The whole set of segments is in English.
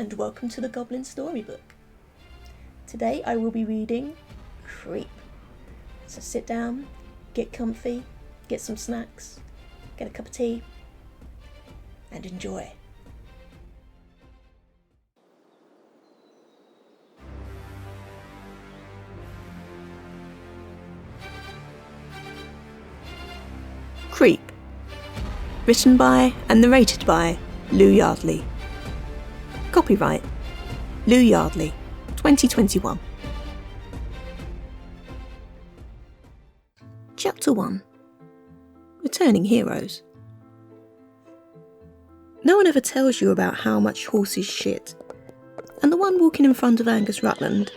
and welcome to the Goblin Storybook. Today I will be reading Creep. So sit down, get comfy, get some snacks, get a cup of tea, and enjoy. Creep. Written by and narrated by Lou Yardley. Copyright Lou Yardley, 2021. Chapter 1. Returning Heroes. No one ever tells you about how much horses shit, and the one walking in front of Angus Rutland,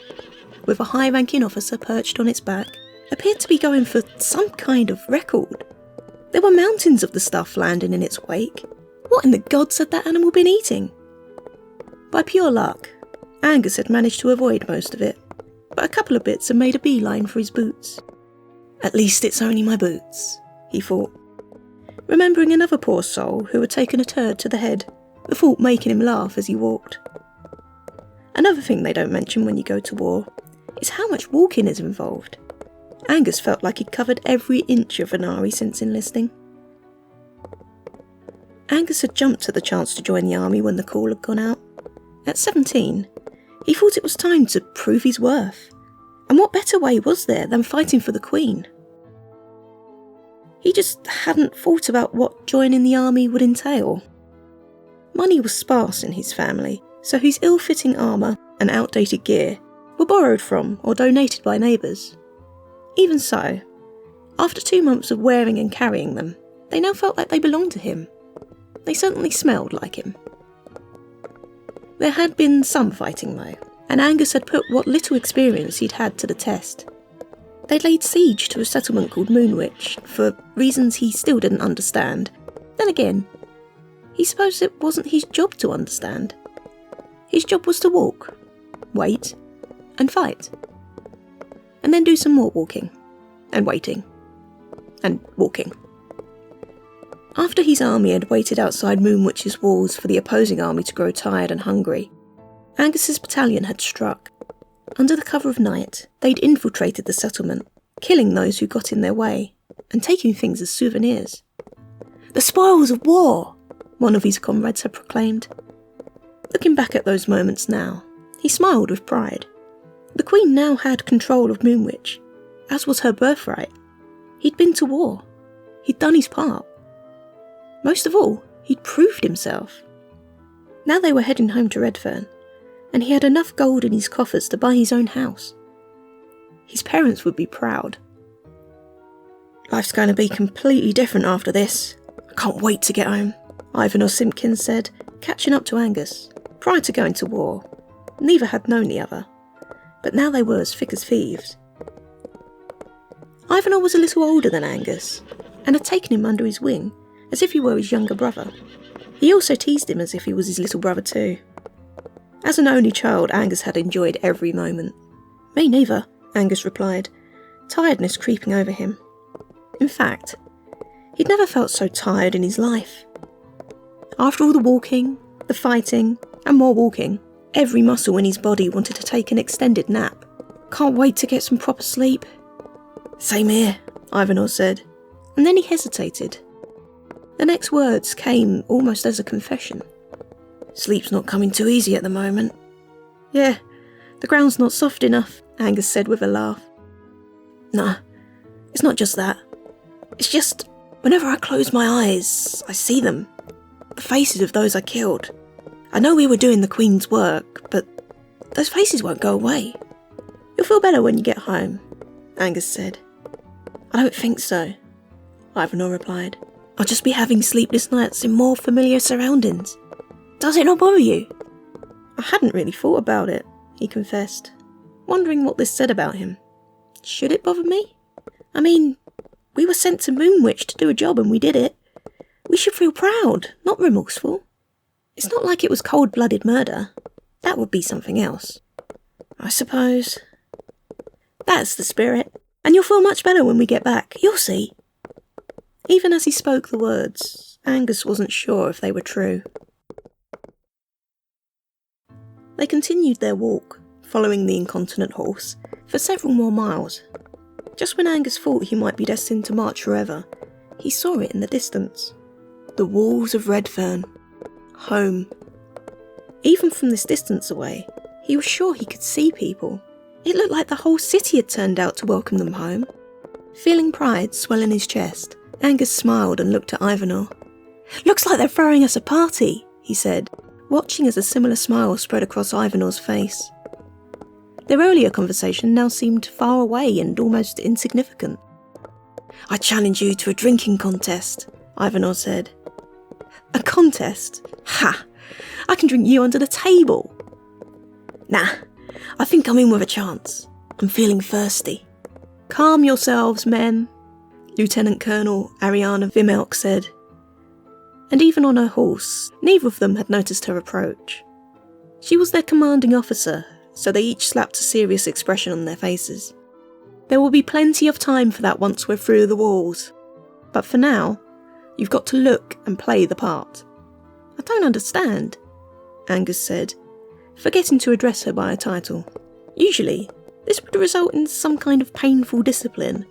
with a high-ranking officer perched on its back, appeared to be going for some kind of record. There were mountains of the stuff landing in its wake. What in the gods had that animal been eating? By pure luck, Angus had managed to avoid most of it, but a couple of bits had made a beeline for his boots. At least it's only my boots, he thought, remembering another poor soul who had taken a turd to the head, the thought making him laugh as he walked. Another thing they don't mention when you go to war is how much walking is involved. Angus felt like he'd covered every inch of Venari since enlisting. Angus had jumped at the chance to join the army when the call had gone out. At 17, he thought it was time to prove his worth, and what better way was there than fighting for the Queen? He just hadn't thought about what joining the army would entail. Money was sparse in his family, so his ill-fitting armour and outdated gear were borrowed from or donated by neighbours. Even so, after 2 months of wearing and carrying them, they now felt like they belonged to him. They certainly smelled like him. There had been some fighting though, and Angus had put what little experience he'd had to the test. They'd laid siege to a settlement called Moonwich, for reasons he still didn't understand. Then again, he supposed it wasn't his job to understand. His job was to walk, wait, and fight. And then do some more walking, and waiting, and walking. After his army had waited outside Moonwitch's walls for the opposing army to grow tired and hungry, Angus's battalion had struck. Under the cover of night, they'd infiltrated the settlement, killing those who got in their way, and taking things as souvenirs. "The spoils of war!" one of his comrades had proclaimed. Looking back at those moments now, he smiled with pride. The Queen now had control of Moonwich, as was her birthright. He'd been to war. He'd done his part. Most of all, he'd proved himself. Now they were heading home to Red Fern, and he had enough gold in his coffers to buy his own house. His parents would be proud. "Life's going to be completely different after this. I can't wait to get home," Ivan or Simpkins said, catching up to Angus. Prior to going to war, neither had known the other, but now they were as thick as thieves. Ivanor was a little older than Angus, and had taken him under his wing, as if he were his younger brother. He also teased him as if he was his little brother too. As an only child, Angus had enjoyed every moment. "Me neither," Angus replied, tiredness creeping over him. In fact, he'd never felt so tired in his life. After all the walking, the fighting, and more walking, every muscle in his body wanted to take an extended nap. "Can't wait to get some proper sleep." "Same here," Ivanor said, and then he hesitated. The next words came almost as a confession. "Sleep's not coming too easy at the moment." "Yeah, the ground's not soft enough," Angus said with a laugh. "Nah, it's not just that. It's just, whenever I close my eyes, I see them. The faces of those I killed. I know we were doing the Queen's work, but those faces won't go away." "You'll feel better when you get home," Angus said. "I don't think so," Ivanor replied. "I'll just be having sleepless nights in more familiar surroundings. Does it not bother you?" "I hadn't really thought about it," he confessed, wondering what this said about him. Should it bother me? I mean, we were sent to Moonwich to do a job and we did it. We should feel proud, not remorseful. It's not like it was cold-blooded murder. That would be something else. I suppose. That's the spirit, and you'll feel much better when we get back, you'll see. Even as he spoke the words, Angus wasn't sure if they were true. They continued their walk, following the incontinent horse, for several more miles. Just when Angus thought he might be destined to march forever, he saw it in the distance. The walls of Red Fern. Home. Even from this distance away, he was sure he could see people. It looked like the whole city had turned out to welcome them home. Feeling pride swell in his chest, Angus smiled and looked at Ivanhoe. "Looks like they're throwing us a party," he said, watching as a similar smile spread across Ivanhoe's face. Their earlier conversation now seemed far away and almost insignificant. "I challenge you to a drinking contest," Ivanhoe said. "A contest? Ha! I can drink you under the table." "Nah, I think I'm in with a chance. I'm feeling thirsty." "Calm yourselves, men," Lieutenant Colonel Ariana Vimelk said. And even on her horse, neither of them had noticed her approach. She was their commanding officer, so they each slapped a serious expression on their faces. "There will be plenty of time for that once we're through the walls. But for now, you've got to look and play the part." "I don't understand," Angus said, forgetting to address her by a title. Usually, this would result in some kind of painful discipline.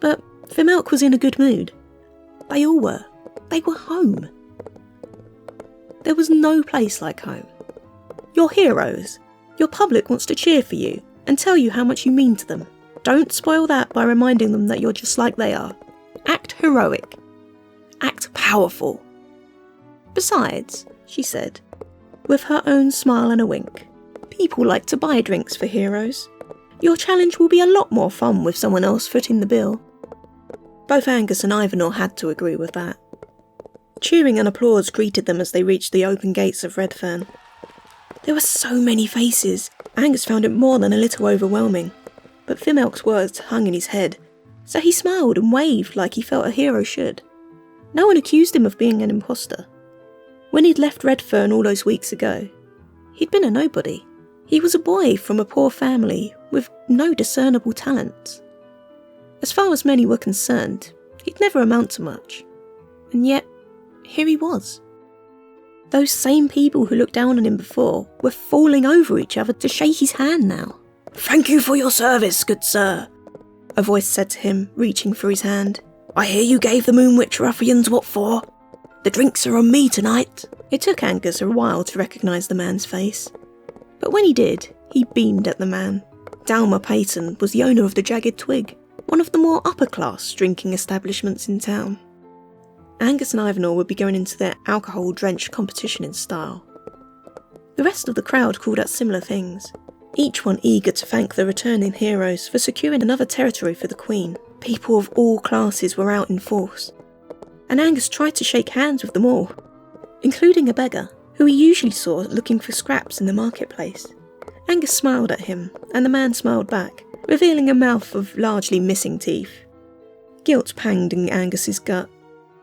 But Vimelk was in a good mood. They all were. They were home. There was no place like home. You're heroes. Your public wants to cheer for you and tell you how much you mean to them. Don't spoil that by reminding them that you're just like they are. Act heroic. Act powerful. Besides, she said, with her own smile and a wink, people like to buy drinks for heroes. Your challenge will be a lot more fun with someone else footing the bill. Both Angus and Ivanhoe had to agree with that. Cheering and applause greeted them as they reached the open gates of Red Fern. There were so many faces, Angus found it more than a little overwhelming. But Vimelk's words hung in his head, so he smiled and waved like he felt a hero should. No one accused him of being an imposter. When he'd left Red Fern all those weeks ago, he'd been a nobody. He was a boy from a poor family with no discernible talents. As far as many were concerned, he'd never amount to much. And yet, here he was. Those same people who looked down on him before were falling over each other to shake his hand now. "Thank you for your service, good sir," a voice said to him, reaching for his hand. "I hear you gave the Moonwitch ruffians what for. The drinks are on me tonight." It took Angus a while to recognise the man's face. But when he did, he beamed at the man. Dalma Payton was the owner of the Jagged Twig, one of the more upper-class drinking establishments in town. Angus and Ivanhoe would be going into their alcohol-drenched competition in style. The rest of the crowd called out similar things, each one eager to thank the returning heroes for securing another territory for the Queen. People of all classes were out in force, and Angus tried to shake hands with them all, including a beggar, who he usually saw looking for scraps in the marketplace. Angus smiled at him, and the man smiled back, revealing a mouth of largely missing teeth. Guilt panged in Angus's gut,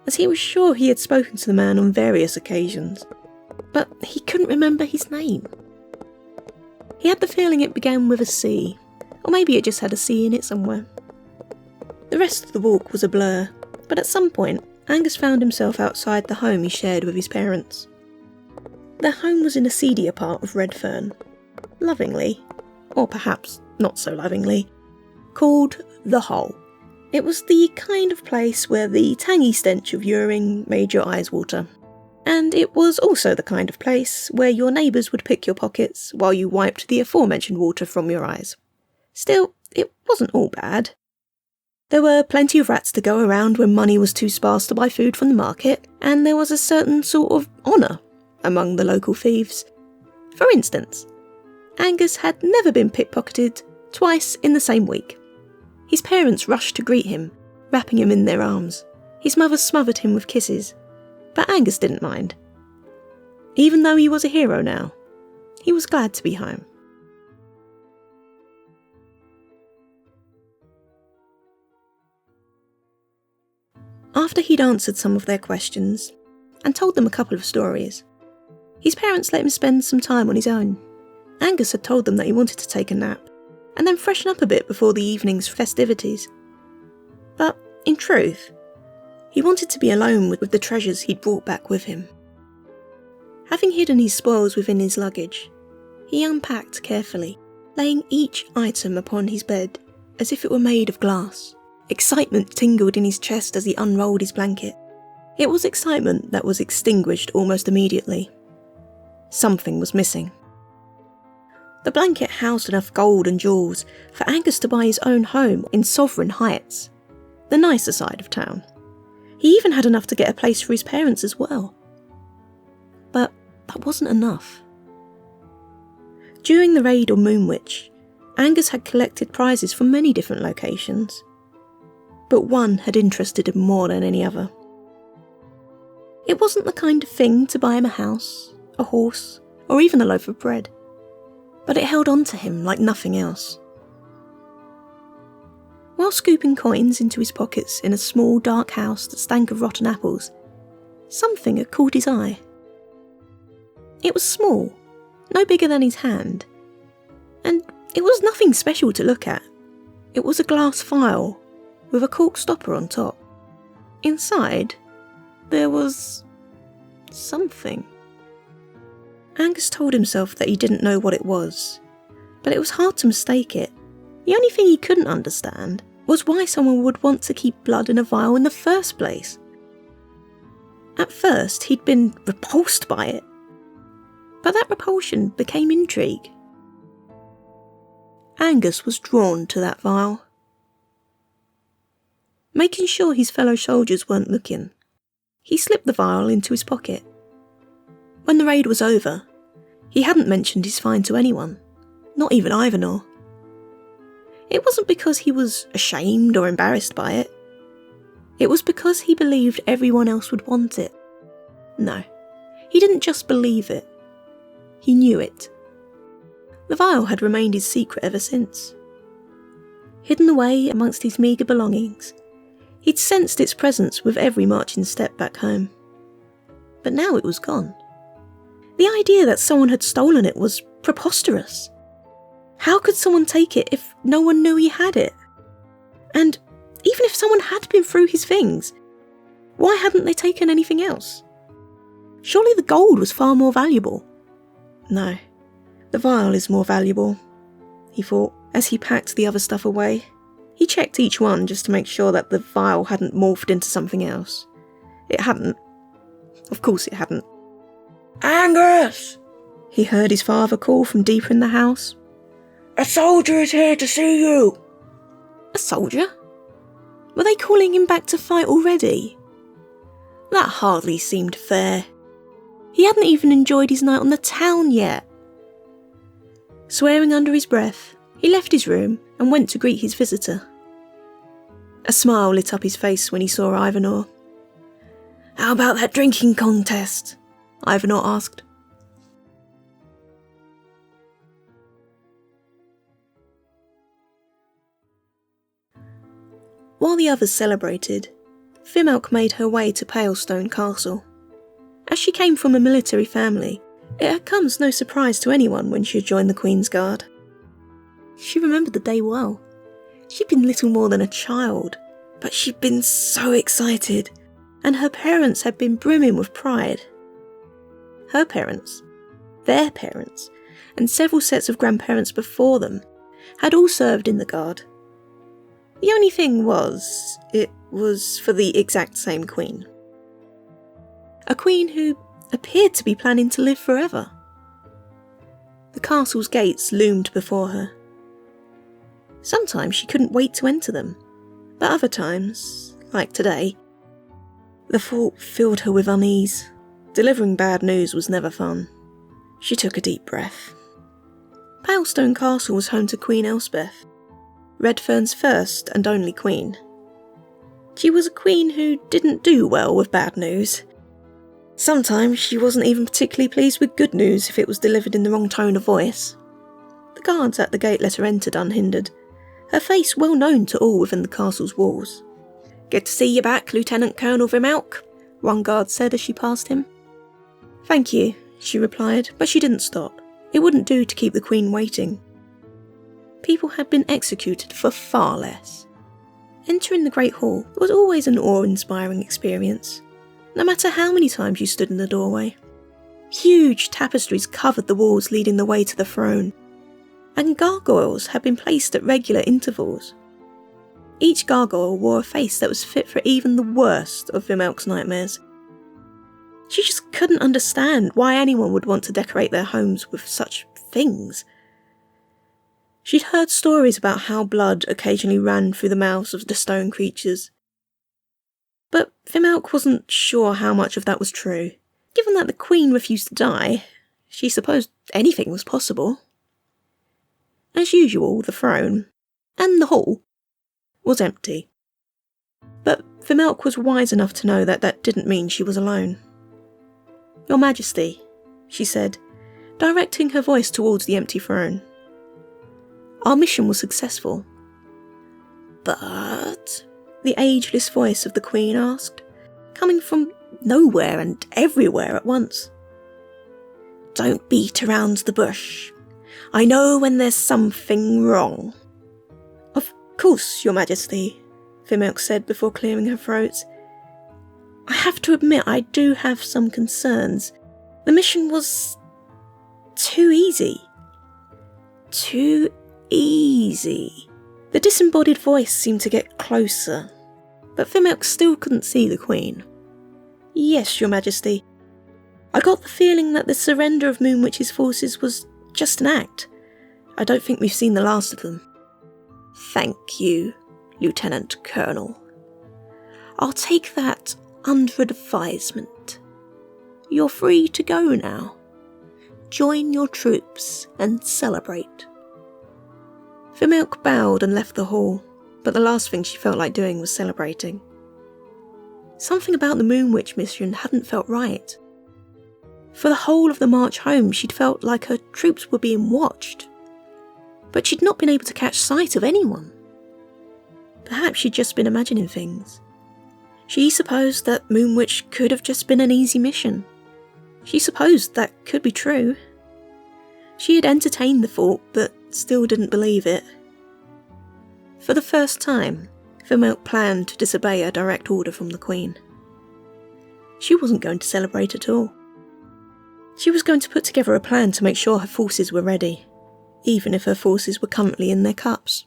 as he was sure he had spoken to the man on various occasions, but he couldn't remember his name. He had the feeling it began with a C, or maybe it just had a C in it somewhere. The rest of the walk was a blur, but at some point, Angus found himself outside the home he shared with his parents. Their home was in a seedier part of Red Fern, lovingly, or perhaps not so lovingly, called The Hole. It was the kind of place where the tangy stench of urine made your eyes water. And it was also the kind of place where your neighbours would pick your pockets while you wiped the aforementioned water from your eyes. Still, it wasn't all bad. There were plenty of rats to go around when money was too sparse to buy food from the market, and there was a certain sort of honour among the local thieves. For instance, Angus had never been pickpocketed twice in the same week. His parents rushed to greet him, wrapping him in their arms. His mother smothered him with kisses, but Angus didn't mind. Even though he was a hero now, he was glad to be home. After he'd answered some of their questions, and told them a couple of stories, his parents let him spend some time on his own. Angus had told them that he wanted to take a nap, and then freshen up a bit before the evening's festivities. But, in truth, he wanted to be alone with the treasures he'd brought back with him. Having hidden his spoils within his luggage, He unpacked carefully, laying each item upon his bed as if it were made of glass. Excitement tingled in his chest as he unrolled his blanket. It was excitement that was extinguished almost immediately. Something was missing. The blanket housed enough gold and jewels for Angus to buy his own home in Sovereign Heights, the nicer side of town. He even had enough to get a place for his parents as well. But that wasn't enough. During the raid on Moonwitch, Angus had collected prizes from many different locations, but one had interested him more than any other. It wasn't the kind of thing to buy him a house, a horse, or even a loaf of bread, but it held on to him like nothing else. While scooping coins into his pockets in a small dark house that stank of rotten apples, something had caught his eye. It was small, no bigger than his hand, and it was nothing special to look at. It was a glass vial with a cork stopper on top. Inside, there was something. Angus told himself that he didn't know what it was, but it was hard to mistake it. The only thing he couldn't understand was why someone would want to keep blood in a vial in the first place. At first, he'd been repulsed by it, but that repulsion became intrigue. Angus was drawn to that vial. Making sure his fellow soldiers weren't looking, he slipped the vial into his pocket. When the raid was over, he hadn't mentioned his find to anyone, not even Ivanor. It wasn't because he was ashamed or embarrassed by it. It was because he believed everyone else would want it. No, he didn't just believe it. He knew it. The vial had remained his secret ever since. Hidden away amongst his meagre belongings, he'd sensed its presence with every marching step back home. But now it was gone. The idea that someone had stolen it was preposterous. How could someone take it if no one knew he had it? And even if someone had been through his things, why hadn't they taken anything else? Surely the gold was far more valuable. No, the vial is more valuable, he thought, as he packed the other stuff away. He checked each one just to make sure that the vial hadn't morphed into something else. It hadn't. Of course it hadn't. "Angus!" he heard his father call from deeper in the house. "A soldier is here to see you!" A soldier? Were they calling him back to fight already? That hardly seemed fair. He hadn't even enjoyed his night on the town yet. Swearing under his breath, he left his room and went to greet his visitor. A smile lit up his face when he saw Ivanor. "How about that drinking contest?" Ivanor asked. While the others celebrated, Fimalk made her way to Palestone Castle. As she came from a military family, it had come as no surprise to anyone when she had joined the Queen's Guard. She remembered the day well. She'd been little more than a child, but she'd been so excited, and her parents had been brimming with pride. Her parents, their parents, and several sets of grandparents before them had all served in the Guard. The only thing was, it was for the exact same queen. A queen who appeared to be planning to live forever. The castle's gates loomed before her. Sometimes she couldn't wait to enter them, but other times, like today, the thought filled her with unease. Delivering bad news was never fun. She took a deep breath. Palestone Castle was home to Queen Elspeth, Red Fern's first and only queen. She was a queen who didn't do well with bad news. Sometimes she wasn't even particularly pleased with good news if it was delivered in the wrong tone of voice. The guards at the gate let her enter unhindered, her face well known to all within the castle's walls. "Good to see you back, Lieutenant Colonel Fimalk," one guard said as she passed him. "Thank you," she replied, but she didn't stop. It wouldn't do to keep the Queen waiting. People had been executed for far less. Entering the Great Hall was always an awe-inspiring experience, no matter how many times you stood in the doorway. Huge tapestries covered the walls leading the way to the throne, and gargoyles had been placed at regular intervals. Each gargoyle wore a face that was fit for even the worst of Vimelk's nightmares. She just couldn't understand why anyone would want to decorate their homes with such things. She'd heard stories about how blood occasionally ran through the mouths of the stone creatures. But Vimelk wasn't sure how much of that was true. Given that the Queen refused to die, she supposed anything was possible. As usual, the throne, and the hall, was empty. But Vimelk was wise enough to know that that didn't mean she was alone. "Your Majesty," she said, directing her voice towards the empty throne. "Our mission was successful." "But?" the ageless voice of the Queen asked, coming from nowhere and everywhere at once. "Don't beat around the bush. I know when there's something wrong." "Of course, Your Majesty," Vimelk said before clearing her throat. "I have to admit I do have some concerns. The mission was too easy." "Too easy." The disembodied voice seemed to get closer, but Vimelk still couldn't see the Queen. "Yes, Your Majesty. I got the feeling that the surrender of Moonwitch's forces was just an act. I don't think we've seen the last of them." "Thank you, Lieutenant Colonel. I'll take that under advisement. You're free to go now. Join your troops and celebrate." Vimelk bowed and left the hall, but the last thing she felt like doing was celebrating. Something about the Moonwitch mission hadn't felt right. For the whole of the march home, she'd felt like her troops were being watched, but she'd not been able to catch sight of anyone. Perhaps she'd just been imagining things. She supposed that Moonwitch could have just been an easy mission. She supposed that could be true. She had entertained the thought, but still didn't believe it. For the first time, Vimelk planned to disobey a direct order from the Queen. She wasn't going to celebrate at all. She was going to put together a plan to make sure her forces were ready, even if her forces were currently in their cups.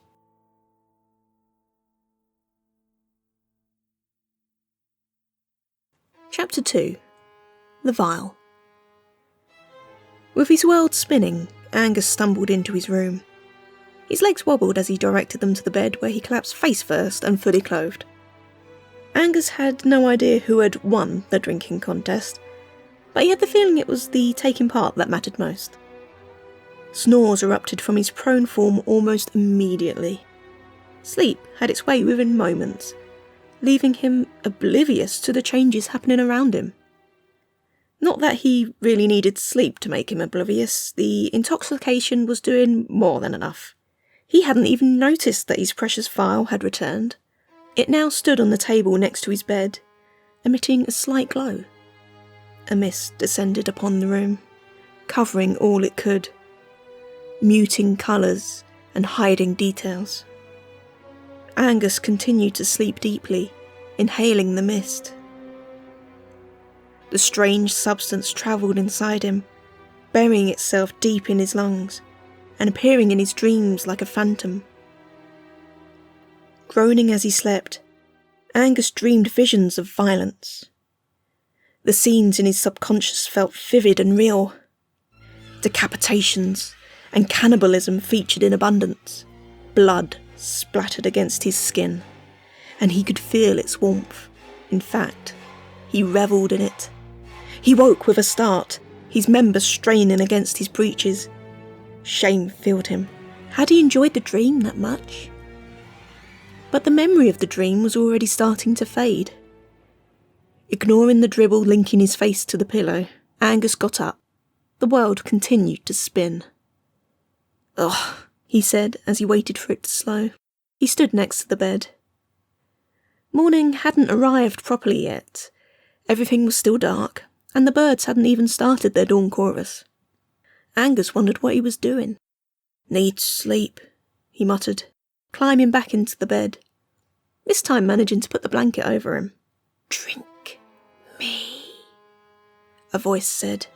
Chapter 2. The Vial. With his world spinning, Angus stumbled into his room. His legs wobbled as he directed them to the bed, where he collapsed face first and fully clothed. Angus had no idea who had won the drinking contest, but he had the feeling it was the taking part that mattered most. Snores erupted from his prone form almost immediately. Sleep had its way within moments, leaving him oblivious to the changes happening around him. Not that he really needed sleep to make him oblivious, the intoxication was doing more than enough. He hadn't even noticed that his precious vial had returned. It now stood on the table next to his bed, emitting a slight glow. A mist descended upon the room, covering all it could, muting colours and hiding details. Angus continued to sleep deeply, inhaling the mist. The strange substance travelled inside him, burying itself deep in his lungs, and appearing in his dreams like a phantom. Groaning as he slept, Angus dreamed visions of violence. The scenes in his subconscious felt vivid and real. Decapitations and cannibalism featured in abundance. Blood splattered against his skin, and he could feel its warmth. In fact, he revelled in it. He woke with a start, his members straining against his breeches. Shame filled him. Had he enjoyed the dream that much? But the memory of the dream was already starting to fade. Ignoring the dribble linking his face to the pillow, Angus got up. The world continued to spin. "Ugh," he said as he waited for it to slow. He stood next to the bed. Morning hadn't arrived properly yet. Everything was still dark, and the birds hadn't even started their dawn chorus. Angus wondered what he was doing. "Need sleep," he muttered, climbing back into the bed, this time managing to put the blanket over him. "Drink me," a voice said.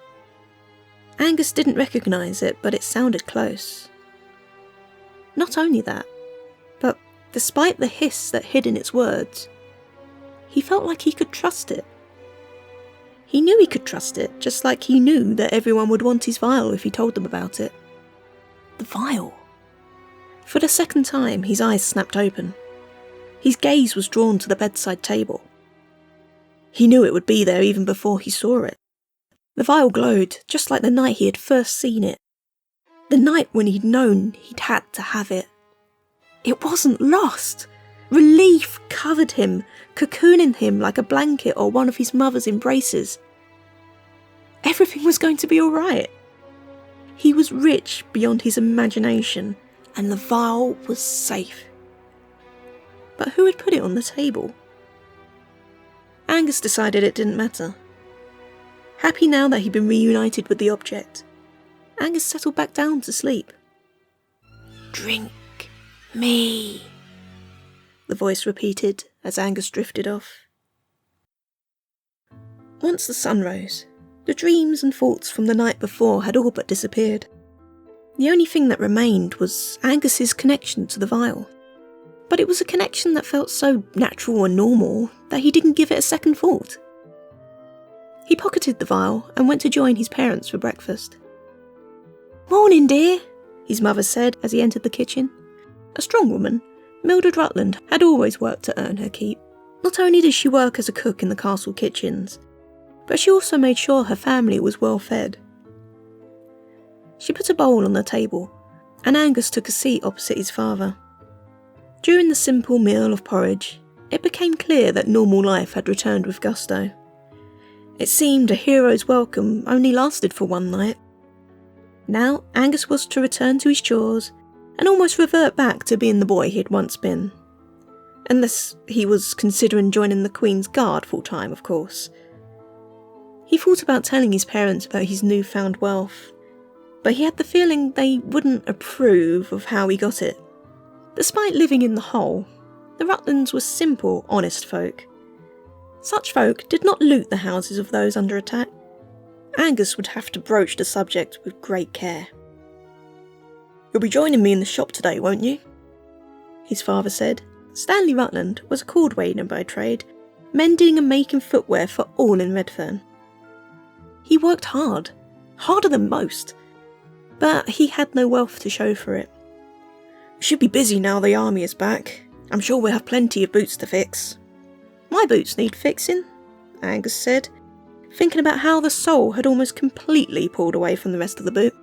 Angus didn't recognise it, but it sounded close. Not only that, but despite the hiss that hid in its words, he felt like he could trust it. He knew he could trust it, just like he knew that everyone would want his vial if he told them about it. The vial. For the second time, his eyes snapped open. His gaze was drawn to the bedside table. He knew it would be there even before he saw it. The vial glowed, just like the night he had first seen it. The night when he'd known he'd had to have it. It wasn't lost. Relief covered him, cocooning him like a blanket or one of his mother's embraces. Everything was going to be all right. He was rich beyond his imagination, and the vial was safe. But who had put it on the table? Angus decided it didn't matter. Happy now that he'd been reunited with the object, Angus settled back down to sleep. "Drink me," the voice repeated as Angus drifted off. Once the sun rose, the dreams and thoughts from the night before had all but disappeared. The only thing that remained was Angus's connection to the vial. But it was a connection that felt so natural and normal that he didn't give it a second thought. He pocketed the vial and went to join his parents for breakfast. "Morning, dear," his mother said as he entered the kitchen. A strong woman, Mildred Rutland had always worked to earn her keep. Not only did she work as a cook in the castle kitchens, but she also made sure her family was well fed. She put a bowl on the table, and Angus took a seat opposite his father. During the simple meal of porridge, it became clear that normal life had returned with gusto. It seemed a hero's welcome only lasted for one night. Now Angus was to return to his chores and almost revert back to being the boy he had once been. Unless he was considering joining the Queen's Guard full-time, of course. He thought about telling his parents about his newfound wealth, but he had the feeling they wouldn't approve of how he got it. Despite living in the hole, the Rutlands were simple, honest folk. Such folk did not loot the houses of those under attack. Angus would have to broach the subject with great care. "You'll be joining me in the shop today, won't you?" his father said. Stanley Rutland was a cordwainer by trade, mending and making footwear for all in Red Fern. He worked hard, harder than most, but he had no wealth to show for it. "Should be busy now the army is back. I'm sure we'll have plenty of boots to fix." "My boots need fixing," Angus said, thinking about how the sole had almost completely pulled away from the rest of the boot.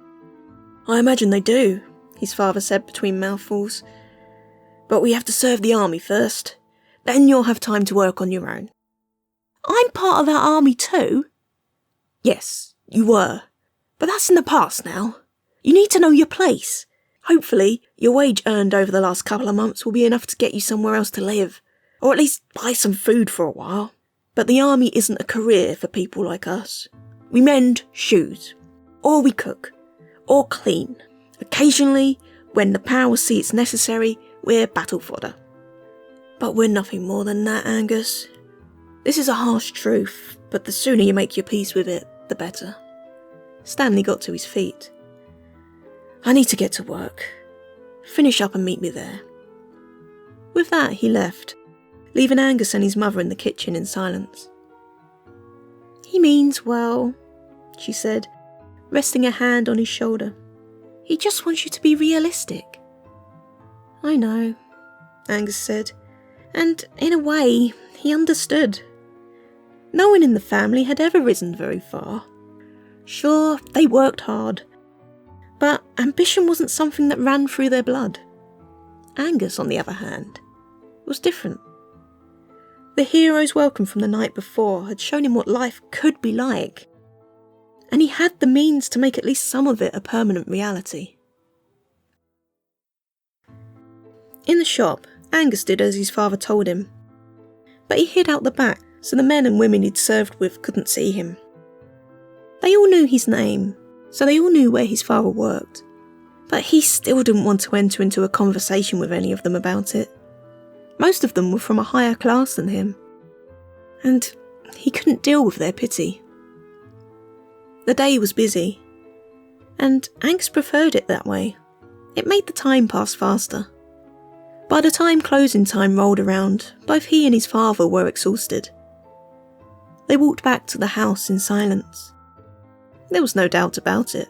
"I imagine they do," his father said between mouthfuls. "But we have to serve the army first. Then you'll have time to work on your own." "I'm part of that army too." "Yes, you were. But that's in the past now. You need to know your place. Hopefully, your wage earned over the last couple of months will be enough to get you somewhere else to live, or at least buy some food for a while. But the army isn't a career for people like us. We mend shoes, or we cook, or clean. Occasionally, when the powers see it's necessary, we're battle fodder. But we're nothing more than that, Angus. This is a harsh truth, but the sooner you make your peace with it, the better." Stanley got to his feet. "I need to get to work. Finish up and meet me there." With that, he left, leaving Angus and his mother in the kitchen in silence. "He means well," she said, resting a hand on his shoulder. "He just wants you to be realistic." "I know," Angus said, and in a way, he understood. No one in the family had ever risen very far. Sure, they worked hard, but ambition wasn't something that ran through their blood. Angus, on the other hand, was different. The hero's welcome from the night before had shown him what life could be like, and he had the means to make at least some of it a permanent reality. In the shop, Angus did as his father told him, but he hid out the back so the men and women he'd served with couldn't see him. They all knew his name, so they all knew where his father worked, but he still didn't want to enter into a conversation with any of them about it. Most of them were from a higher class than him, and he couldn't deal with their pity. The day was busy. and Angus preferred it that way. It made the time pass faster. By the time closing time rolled around, both he and his father were exhausted. They walked back to the house in silence. There was no doubt about it.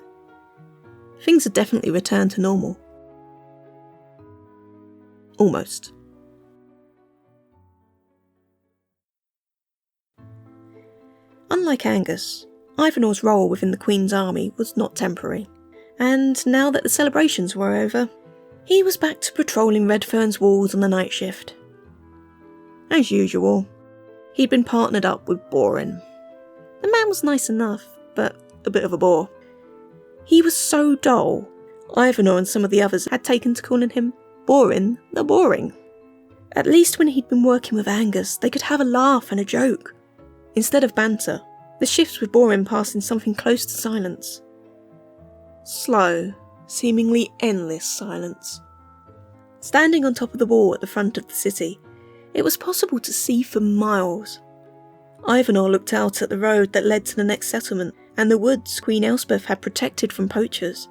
Things had definitely returned to normal. Almost. Unlike Angus, Ivanor's role within the Queen's army was not temporary, and now that the celebrations were over, he was back to patrolling Red Fern's walls on the night shift. As usual, he'd been partnered up with Borin. The man was nice enough, but a bit of a bore. He was so dull, Ivanor and some of the others had taken to calling him Borin the Boring. At least when he'd been working with Angus, they could have a laugh and a joke. Instead of banter, the shifts with Borin passed in something close to silence. Slow, seemingly endless silence. Standing on top of the wall at the front of the city, it was possible to see for miles. Ivanor looked out at the road that led to the next settlement and the woods Queen Elspeth had protected from poachers.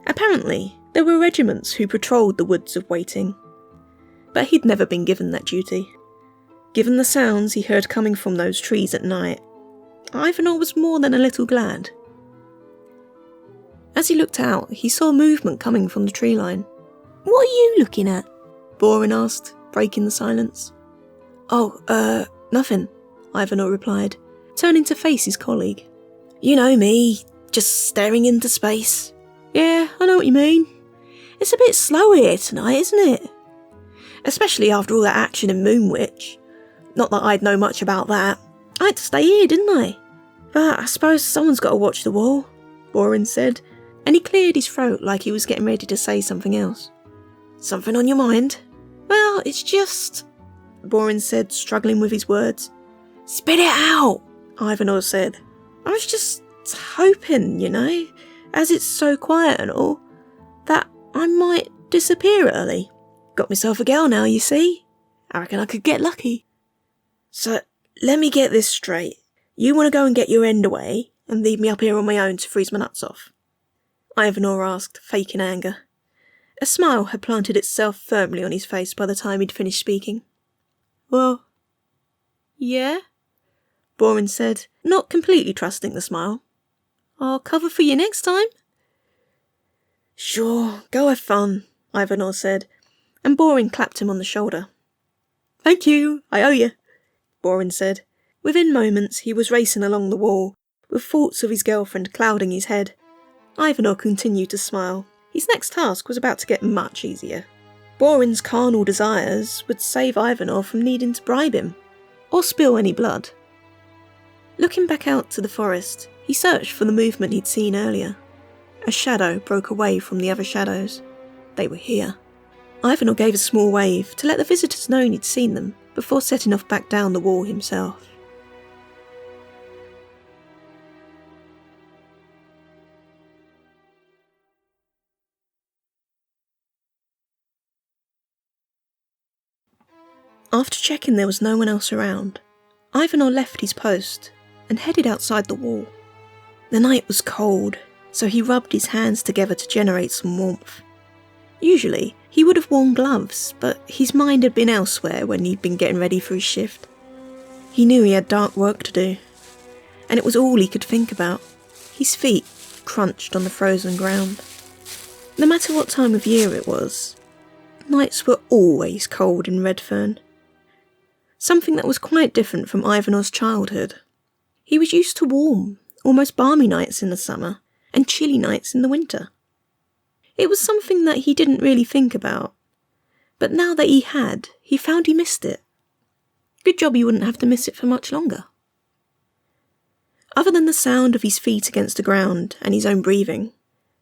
Apparently, there were regiments who patrolled the woods of waiting, but he'd never been given that duty. Given the sounds he heard coming from those trees at night, Ivanor was more than a little glad. As he looked out, he saw movement coming from the tree line. "What are you looking at?" Borin asked, breaking the silence. "Oh, nothing," Ivanor replied, turning to face his colleague. "You know me, just staring into space." "Yeah, I know what you mean. It's a bit slow here tonight, isn't it? Especially after all that action in Moonwitch. Not that I'd know much about that. I had to stay here, didn't I? But I suppose someone's got to watch the wall," Borin said, and he cleared his throat like he was getting ready to say something else. "Something on your mind?" "Well, it's just," Borin said, struggling with his words. "Spit it out," Ivanor said. "I was just hoping, as it's so quiet and all, that I might disappear early. Got myself a girl now, you see. I reckon I could get lucky. So, let me get this straight. You want to go and get your end away and leave me up here on my own to freeze my nuts off?" Ivanor asked, faking anger. A smile had planted itself firmly on his face by the time he'd finished speaking. "Well, yeah," Borin said, not completely trusting the smile. "I'll cover for you next time." "Sure, go have fun," Ivanor said, and Borin clapped him on the shoulder. "Thank you, I owe you," Borin said. Within moments he was racing along the wall, with thoughts of his girlfriend clouding his head. Ivanor continued to smile. His next task was about to get much easier. Borin's carnal desires would save Ivanor from needing to bribe him, or spill any blood. Looking back out to the forest, he searched for the movement he'd seen earlier. A shadow broke away from the other shadows. They were here. Ivanor gave a small wave to let the visitors know he'd seen them, before setting off back down the wall himself. After checking there was no one else around, Ivanor left his post and headed outside the wall. The night was cold, so he rubbed his hands together to generate some warmth. Usually, he would have worn gloves, but his mind had been elsewhere when he'd been getting ready for his shift. He knew he had dark work to do, and it was all he could think about. His feet crunched on the frozen ground. No matter what time of year it was, nights were always cold in Red Fern. Something that was quite different from Ivanor's childhood. He was used to warm, almost balmy nights in the summer, and chilly nights in the winter. It was something that he didn't really think about, but now that he had, he found he missed it. Good job he wouldn't have to miss it for much longer. Other than the sound of his feet against the ground and his own breathing,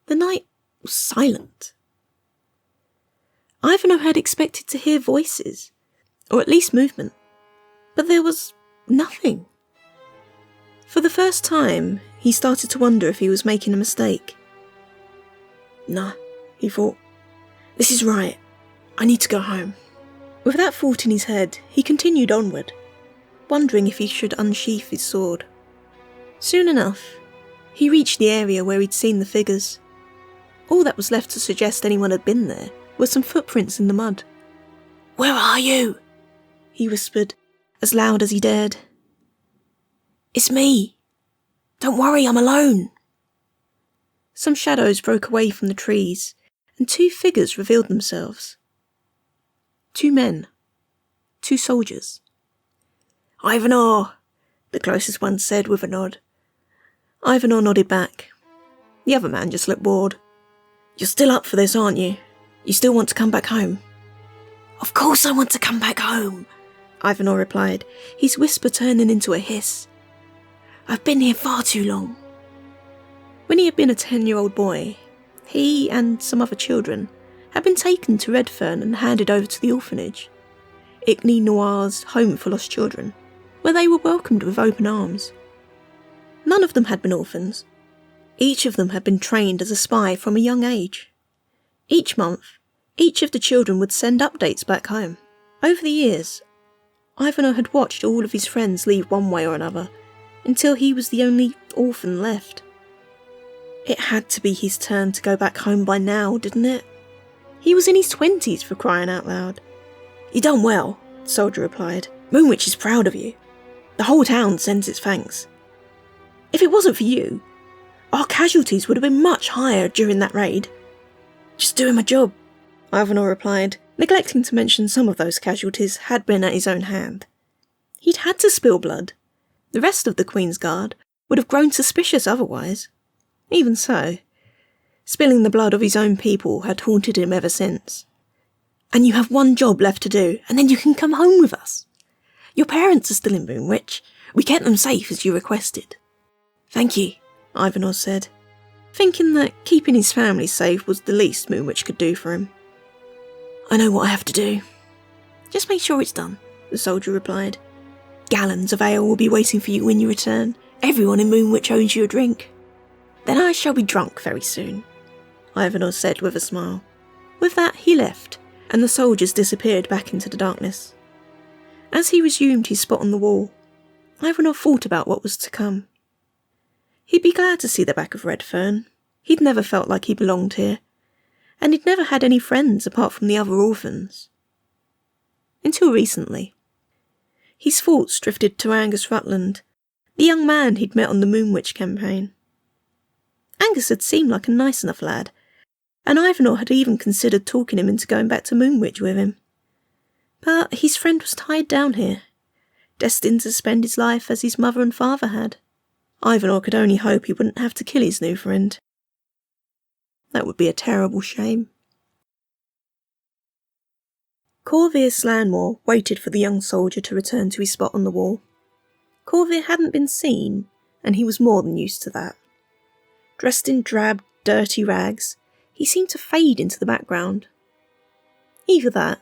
the night was silent. Ivanor had expected to hear voices, or at least movement, but there was nothing. For the first time, he started to wonder if he was making a mistake. "Nah," he thought. "This is right. I need to go home." With that thought in his head, he continued onward, wondering if he should unsheath his sword. Soon enough, he reached the area where he'd seen the figures. All that was left to suggest anyone had been there were some footprints in the mud. "Where are you?" he whispered, as loud as he dared. "It's me. Don't worry, I'm alone." Some shadows broke away from the trees, and 2 figures revealed themselves. 2 men. 2 soldiers. "Ivanhoe," the closest one said with a nod. Ivanhoe nodded back. The other man just looked bored. "You're still up for this, aren't you? You still want to come back home?" "Of course I want to come back home," Ivanhoe replied, his whisper turning into a hiss. "I've been here far too long." When he had been a 10-year-old boy, he and some other children had been taken to Red Fern and handed over to the orphanage, Ickney Noir's home for lost children, where they were welcomed with open arms. None of them had been orphans. Each of them had been trained as a spy from a young age. Each month, each of the children would send updates back home. Over the years, Ivanhoe had watched all of his friends leave one way or another, until he was the only orphan left. It had to be his turn to go back home by now, didn't it? He was in his 20s, for crying out loud. "You done well," the soldier replied. "Moonwitch is proud of you. The whole town sends its thanks. If it wasn't for you, our casualties would have been much higher during that raid." "Just doing my job," Ivanhoe replied, neglecting to mention some of those casualties had been at his own hand. He'd had to spill blood. The rest of the Queen's Guard would have grown suspicious otherwise. Even so, spilling the blood of his own people had haunted him ever since. "And you have one job left to do, and then you can come home with us. Your parents are still in Moonwitch. We kept them safe as you requested." "Thank you," Ivanhoe said, thinking that keeping his family safe was the least Moonwitch could do for him. "I know what I have to do. Just make sure it's done," the soldier replied. "Gallons of ale will be waiting for you when you return. Everyone in Moonwitch owes you a drink. Then I shall be drunk very soon," Ivanhoe said with a smile. With that, he left, and the soldiers disappeared back into the darkness. As he resumed his spot on the wall, Ivanhoe thought about what was to come. He'd be glad to see the back of Red Fern. He'd never felt like he belonged here, and he'd never had any friends apart from the other orphans. Until recently. His thoughts drifted to Angus Rutland, the young man he'd met on the Moonwitch campaign. Angus had seemed like a nice enough lad, and Ivanhoe had even considered talking him into going back to Moonwitch with him. But his friend was tied down here, destined to spend his life as his mother and father had. Ivanhoe could only hope he wouldn't have to kill his new friend. That would be a terrible shame. Corvair Slanmore waited for the young soldier to return to his spot on the wall. Corvair hadn't been seen, and he was more than used to that. Dressed in drab, dirty rags, he seemed to fade into the background. Either that,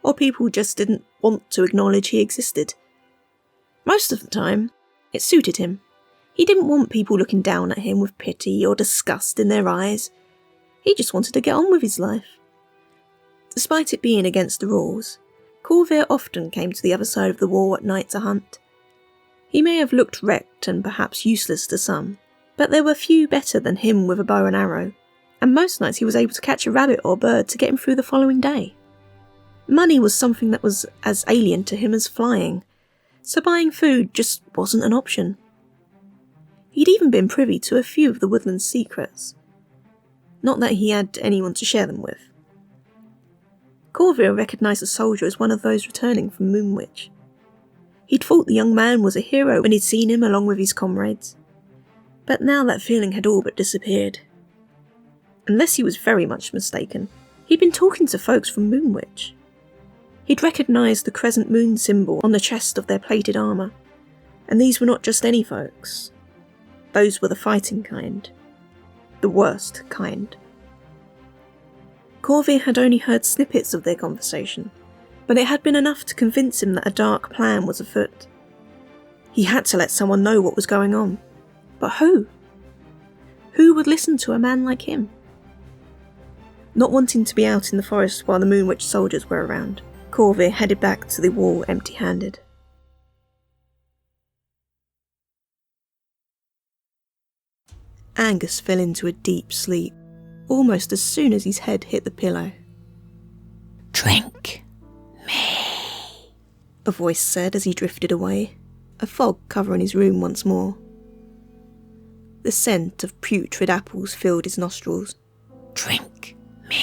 or people just didn't want to acknowledge he existed. Most of the time, it suited him. He didn't want people looking down at him with pity or disgust in their eyes. He just wanted to get on with his life. Despite it being against the rules, Corvair often came to the other side of the wall at night to hunt. He may have looked wrecked and perhaps useless to some, but there were few better than him with a bow and arrow, and most nights he was able to catch a rabbit or bird to get him through the following day. Money was something that was as alien to him as flying, so buying food just wasn't an option. He'd even been privy to a few of the woodland's secrets. Not that he had anyone to share them with. Corvair recognised the soldier as one of those returning from Moonwitch. He'd thought the young man was a hero when he'd seen him along with his comrades, but now that feeling had all but disappeared. Unless he was very much mistaken, he'd been talking to folks from Moonwitch. He'd recognised the crescent moon symbol on the chest of their plated armour, and these were not just any folks. Those were the fighting kind. The worst kind. Corvair had only heard snippets of their conversation, but it had been enough to convince him that a dark plan was afoot. He had to let someone know what was going on. But who? Who would listen to a man like him? Not wanting to be out in the forest while the Moonwitch soldiers were around, Corvair headed back to the wall empty-handed. Angus fell into a deep sleep. almost as soon as his head hit the pillow. "Drink me," a voice said as he drifted away, a fog covering his room once more. The scent of putrid apples filled his nostrils. "Drink me."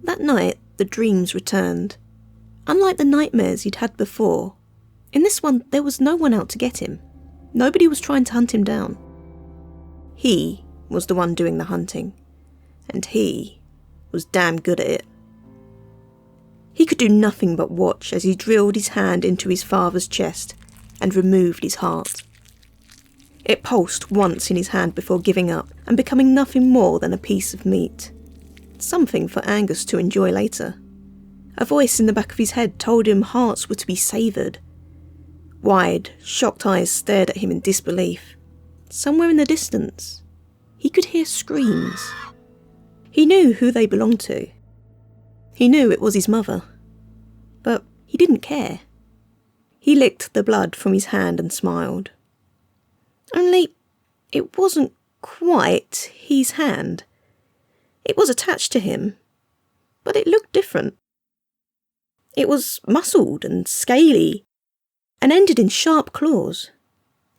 That night, the dreams returned. Unlike the nightmares he'd had before, in this one there was no one out to get him. Nobody was trying to hunt him down. He was the one doing the hunting, and he was damn good at it. He could do nothing but watch as he drilled his hand into his father's chest and removed his heart. It pulsed once in his hand before giving up and becoming nothing more than a piece of meat. Something for Angus to enjoy later. A voice in the back of his head told him hearts were to be savoured. Wide, shocked eyes stared at him in disbelief. Somewhere in the distance, he could hear screams. He knew who they belonged to. He knew it was his mother. But he didn't care. He licked the blood from his hand and smiled. Only, it wasn't quite his hand. It was attached to him, but it looked different. It was muscled and scaly, and ended in sharp claws.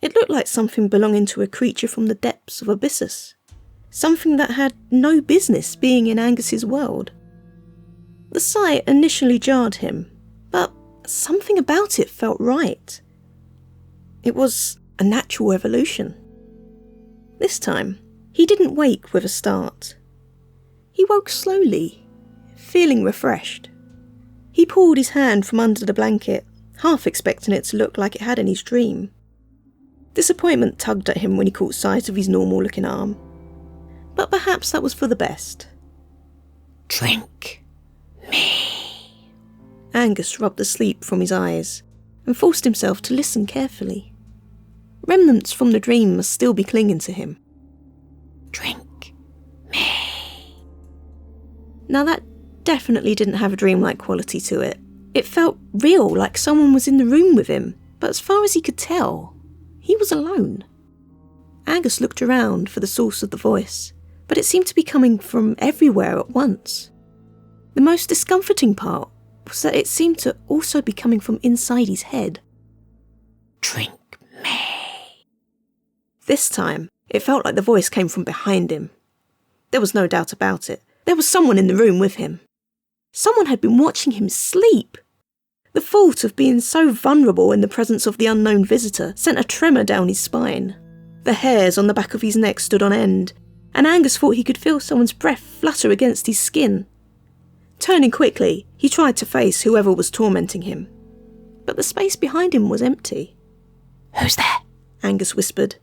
It looked like something belonging to a creature from the depths of Abyssus. Something that had no business being in Angus's world. The sight initially jarred him, but something about it felt right. It was a natural evolution. This time, he didn't wake with a start. He woke slowly, feeling refreshed. He pulled his hand from under the blanket, half expecting it to look like it had in his dream. Disappointment tugged at him when he caught sight of his normal-looking arm. But perhaps that was for the best. "Drink me." Angus rubbed the sleep from his eyes and forced himself to listen carefully. Remnants from the dream must still be clinging to him. "Drink me." Now that definitely didn't have a dreamlike quality to it. It felt real, like someone was in the room with him, but as far as he could tell, he was alone. Angus looked around for the source of the voice, but it seemed to be coming from everywhere at once. The most discomforting part was that it seemed to also be coming from inside his head. "Drink me." This time, it felt like the voice came from behind him. There was no doubt about it. There was someone in the room with him. Someone had been watching him sleep. The thought of being so vulnerable in the presence of the unknown visitor sent a tremor down his spine. The hairs on the back of his neck stood on end, and Angus thought he could feel someone's breath flutter against his skin. Turning quickly, he tried to face whoever was tormenting him. But the space behind him was empty. "Who's there?" Angus whispered,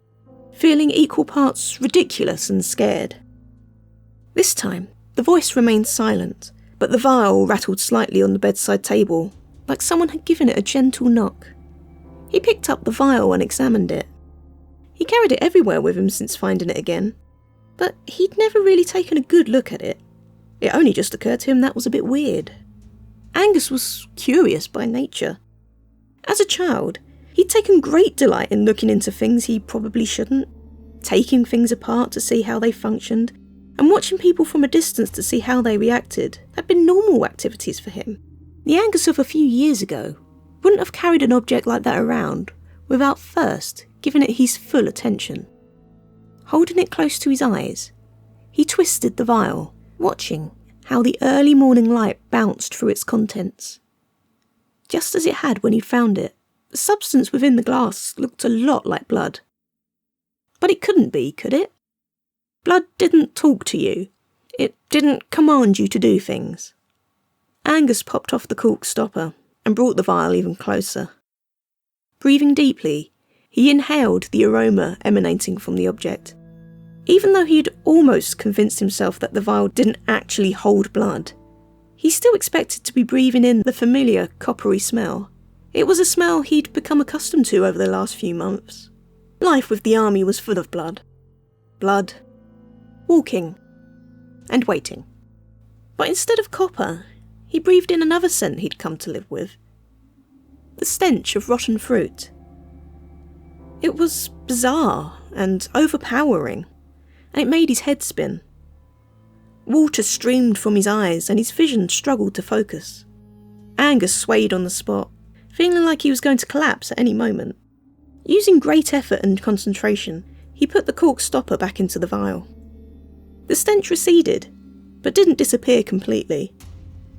feeling equal parts ridiculous and scared. This time, the voice remained silent, but the vial rattled slightly on the bedside table, like someone had given it a gentle knock. He picked up the vial and examined it. He carried it everywhere with him since finding it again, but he'd never really taken a good look at it. It only just occurred to him that was a bit weird. Angus was curious by nature. As a child, he'd taken great delight in looking into things he probably shouldn't, taking things apart to see how they functioned, and watching people from a distance to see how they reacted had been normal activities for him. The Angus of a few years ago wouldn't have carried an object like that around without first giving it his full attention. Holding it close to his eyes, he twisted the vial, watching how the early morning light bounced through its contents. Just as it had when he found it, the substance within the glass looked a lot like blood. But it couldn't be, could it? Blood didn't talk to you. It didn't command you to do things. Angus popped off the cork stopper and brought the vial even closer. Breathing deeply, he inhaled the aroma emanating from the object. Even though he'd almost convinced himself that the vial didn't actually hold blood, he still expected to be breathing in the familiar coppery smell. It was a smell he'd become accustomed to over the last few months. Life with the army was full of blood. Blood, walking, and waiting. But instead of copper, he breathed in another scent he'd come to live with. The stench of rotten fruit. It was bizarre and overpowering, and it made his head spin. Water streamed from his eyes and his vision struggled to focus. Angus swayed on the spot, feeling like he was going to collapse at any moment. Using great effort and concentration, he put the cork stopper back into the vial. The stench receded, but didn't disappear completely.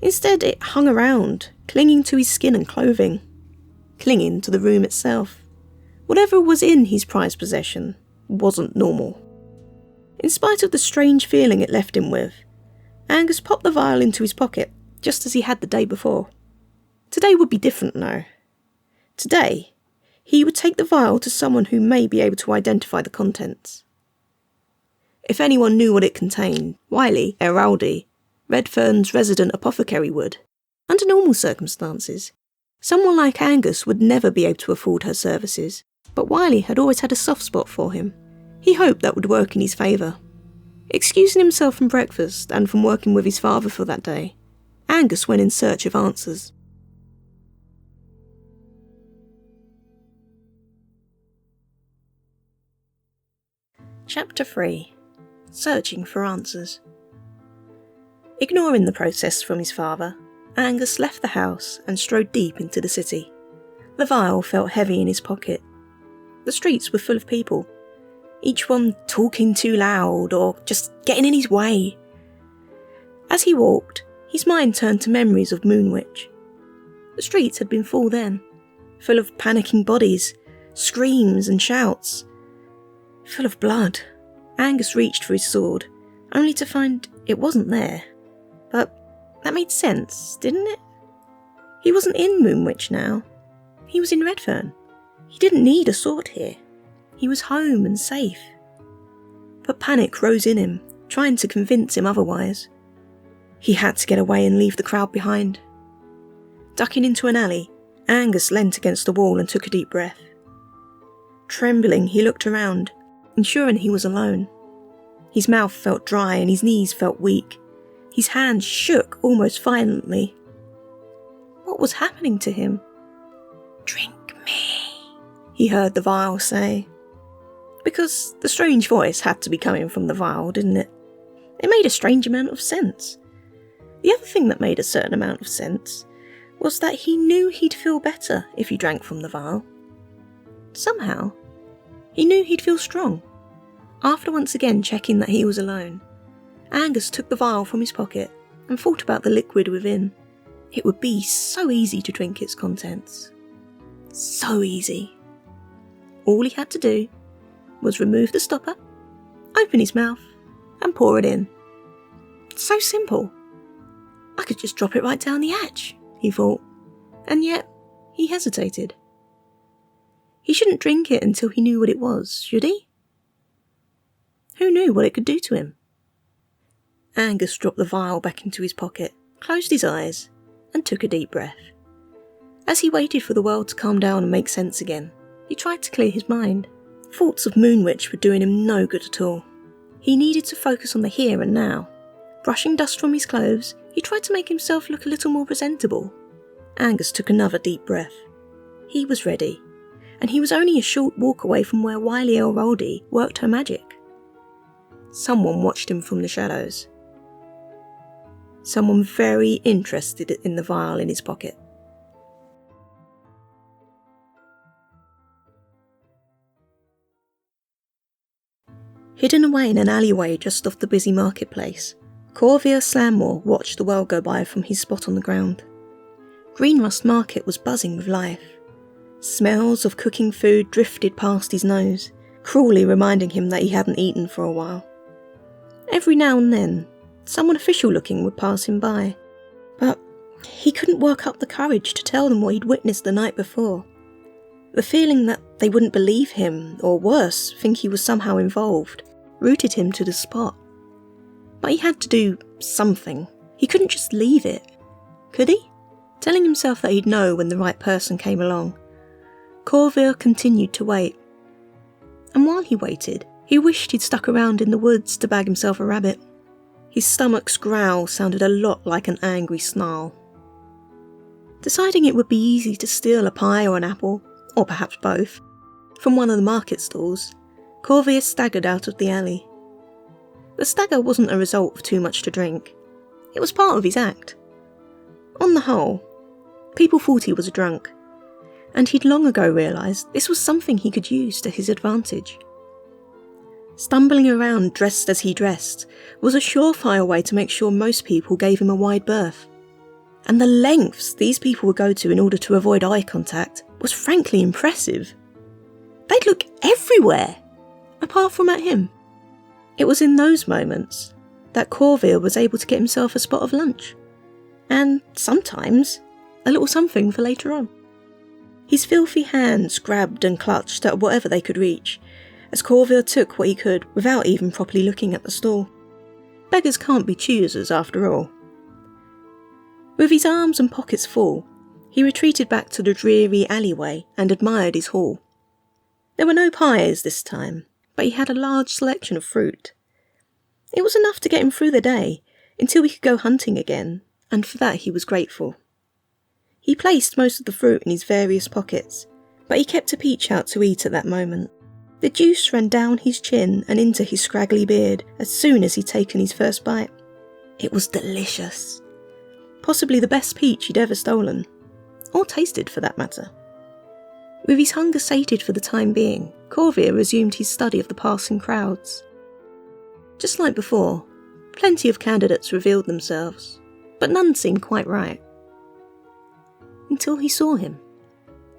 Instead, it hung around, clinging to his skin and clothing, clinging to the room itself. Whatever was in his prized possession wasn't normal. In spite of the strange feeling it left him with, Angus popped the vial into his pocket, just as he had the day before. Today would be different, though. Today, he would take the vial to someone who may be able to identify the contents. If anyone knew what it contained, Lou Yardley, Red Fern's resident apothecary would. Under normal circumstances, someone like Angus would never be able to afford her services, but Wiley had always had a soft spot for him. He hoped that would work in his favour. Excusing himself from breakfast and from working with his father for that day, Angus went in search of answers. Chapter 3. Searching for Answers. Ignoring the protests from his father, Angus left the house and strode deep into the city. The vial felt heavy in his pocket. The streets were full of people, each one talking too loud or just getting in his way. As he walked, his mind turned to memories of Moonwich. The streets had been full then, full of panicking bodies, screams and shouts. Full of blood. Angus reached for his sword, only to find it wasn't there. But that made sense, didn't it? He wasn't in Moonwich now. He was in Red Fern. He didn't need a sword here. He was home and safe. But panic rose in him, trying to convince him otherwise. He had to get away and leave the crowd behind. Ducking into an alley, Angus leant against the wall and took a deep breath. Trembling, he looked around, ensuring he was alone. His mouth felt dry and his knees felt weak. His hands shook almost violently. What was happening to him? Drink me, he heard the vial say. Because the strange voice had to be coming from the vial, didn't it? It made a strange amount of sense. The other thing that made a certain amount of sense was that he knew he'd feel better if he drank from the vial. Somehow, he knew he'd feel strong. After once again checking that he was alone, Angus took the vial from his pocket and thought about the liquid within. It would be so easy to drink its contents. So easy. All he had to do was remove the stopper, open his mouth, and pour it in. So simple. I could just drop it right down the hatch, he thought, and yet he hesitated. He shouldn't drink it until he knew what it was, should he? Who knew what it could do to him? Angus dropped the vial back into his pocket, closed his eyes, and took a deep breath. As he waited for the world to calm down and make sense again, he tried to clear his mind. Thoughts of Moonwich were doing him no good at all. He needed to focus on the here and now. Brushing dust from his clothes, he tried to make himself look a little more presentable. Angus took another deep breath. He was ready, and he was only a short walk away from where Lou Yardley worked her magic. Someone watched him from the shadows. Someone very interested in the vial in his pocket. Hidden away in an alleyway just off the busy marketplace, Corvair Slanmore watched the world go by from his spot on the ground. Greenrust Market was buzzing with life. Smells of cooking food drifted past his nose, cruelly reminding him that he hadn't eaten for a while. Every now and then, someone official-looking would pass him by, but he couldn't work up the courage to tell them what he'd witnessed the night before. The feeling that they wouldn't believe him, or worse, think he was somehow involved, rooted him to the spot. But he had to do something. He couldn't just leave it. Could he? Telling himself that he'd know when the right person came along, Corvair continued to wait. And while he waited, he wished he'd stuck around in the woods to bag himself a rabbit. His stomach's growl sounded a lot like an angry snarl. Deciding it would be easy to steal a pie or an apple, or perhaps both, from one of the market stalls, Corvair staggered out of the alley. The stagger wasn't a result of too much to drink. It was part of his act. On the whole, people thought he was a drunk, and he'd long ago realised this was something he could use to his advantage. Stumbling around dressed as he dressed was a surefire way to make sure most people gave him a wide berth. And the lengths these people would go to in order to avoid eye contact was frankly impressive. They'd look everywhere, apart from at him. It was in those moments that Corvair was able to get himself a spot of lunch, and sometimes a little something for later on. His filthy hands grabbed and clutched at whatever they could reach, as Corvair took what he could without even properly looking at the stall. Beggars can't be choosers after all. With his arms and pockets full, he retreated back to the dreary alleyway and admired his haul. There were no pies this time, but he had a large selection of fruit. It was enough to get him through the day, until he could go hunting again, and for that he was grateful. He placed most of the fruit in his various pockets, but he kept a peach out to eat at that moment. The juice ran down his chin and into his scraggly beard as soon as he'd taken his first bite. It was delicious. Possibly the best peach he'd ever stolen, or tasted for that matter. With his hunger sated for the time being, Corvair resumed his study of the passing crowds. Just like before, plenty of candidates revealed themselves, but none seemed quite right. Until he saw him.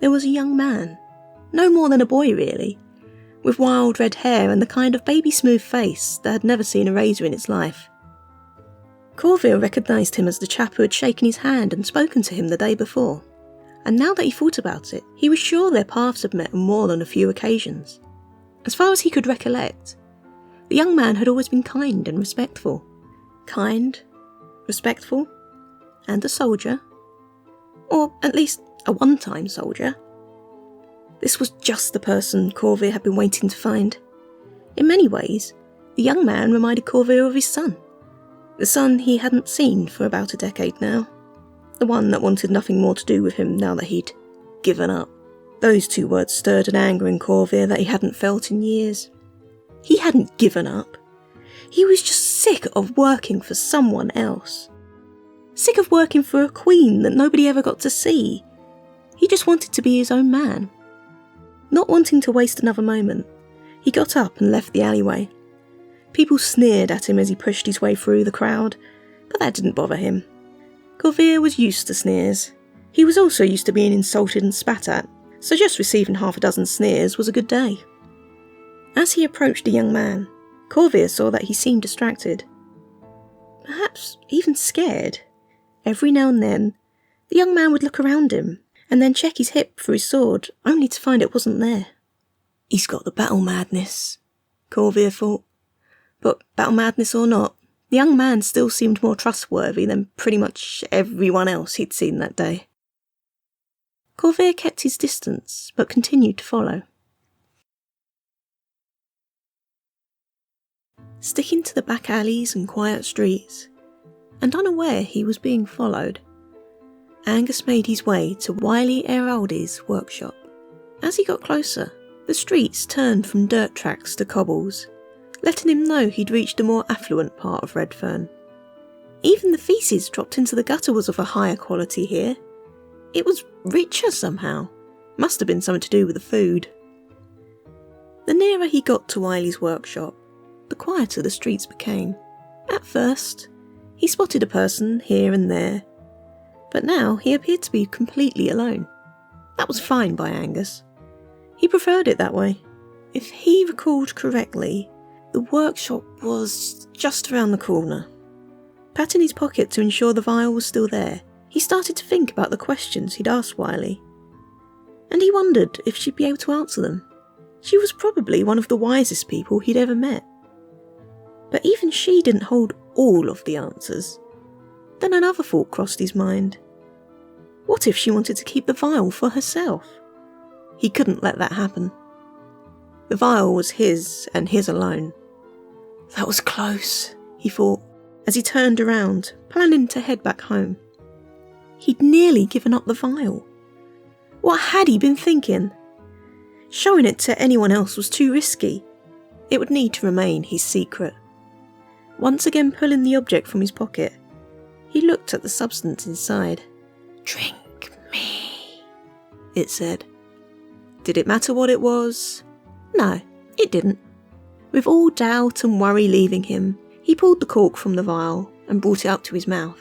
There was a young man, no more than a boy really, with wild red hair and the kind of baby-smooth face that had never seen a razor in its life. Corvair recognised him as the chap who had shaken his hand and spoken to him the day before, and now that he thought about it, he was sure their paths had met on more than a few occasions. As far as he could recollect, the young man had always been kind and respectful. Kind, respectful, and a soldier. Or at least a one-time soldier. This was just the person Corvair had been waiting to find. In many ways, the young man reminded Corvair of his son. The son he hadn't seen for about a decade now. The one that wanted nothing more to do with him now that he'd given up. Those two words stirred an anger in Corvair that he hadn't felt in years. He hadn't given up. He was just sick of working for someone else. Sick of working for a queen that nobody ever got to see. He just wanted to be his own man. Not wanting to waste another moment, he got up and left the alleyway. People sneered at him as he pushed his way through the crowd, but that didn't bother him. Corvair was used to sneers. He was also used to being insulted and spat at, so just receiving half a dozen sneers was a good day. As he approached the young man, Corvair saw that he seemed distracted. Perhaps even scared. Every now and then, the young man would look around him, and then check his hip for his sword, only to find it wasn't there. He's got the battle madness, Corvair thought. But battle madness or not, the young man still seemed more trustworthy than pretty much everyone else he'd seen that day. Corvair kept his distance, but continued to follow. Sticking to the back alleys and quiet streets, and unaware he was being followed, Angus made his way to Wily Eraldi's workshop. As he got closer, the streets turned from dirt tracks to cobbles, letting him know he'd reached a more affluent part of Red Fern. Even the feces dropped into the gutter was of a higher quality here. It was richer somehow. Must have been something to do with the food. The nearer he got to Wily's workshop, the quieter the streets became. At first, he spotted a person here and there, but now he appeared to be completely alone. That was fine by Angus. He preferred it that way. If he recalled correctly, the workshop was just around the corner. Patting his pocket to ensure the vial was still there, he started to think about the questions he'd asked Wily. And he wondered if she'd be able to answer them. She was probably one of the wisest people he'd ever met. But even she didn't hold all of the answers. Then another thought crossed his mind. What if she wanted to keep the vial for herself? He couldn't let that happen. The vial was his and his alone. That was close, he thought, as he turned around, planning to head back home. He'd nearly given up the vial. What had he been thinking? Showing it to anyone else was too risky. It would need to remain his secret. Once again pulling the object from his pocket, he looked at the substance inside. Drink me, it said. Did it matter what it was? No, it didn't. With all doubt and worry leaving him, he pulled the cork from the vial and brought it up to his mouth.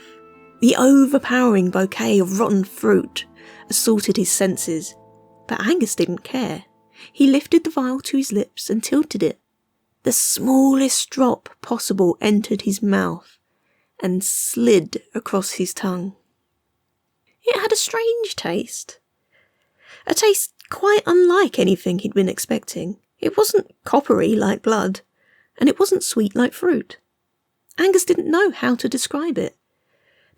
The overpowering bouquet of rotten fruit assaulted his senses, but Angus didn't care. He lifted the vial to his lips and tilted it. The smallest drop possible entered his mouth and slid across his tongue. It had a strange taste. A taste quite unlike anything he'd been expecting. It wasn't coppery like blood, and it wasn't sweet like fruit. Angus didn't know how to describe it.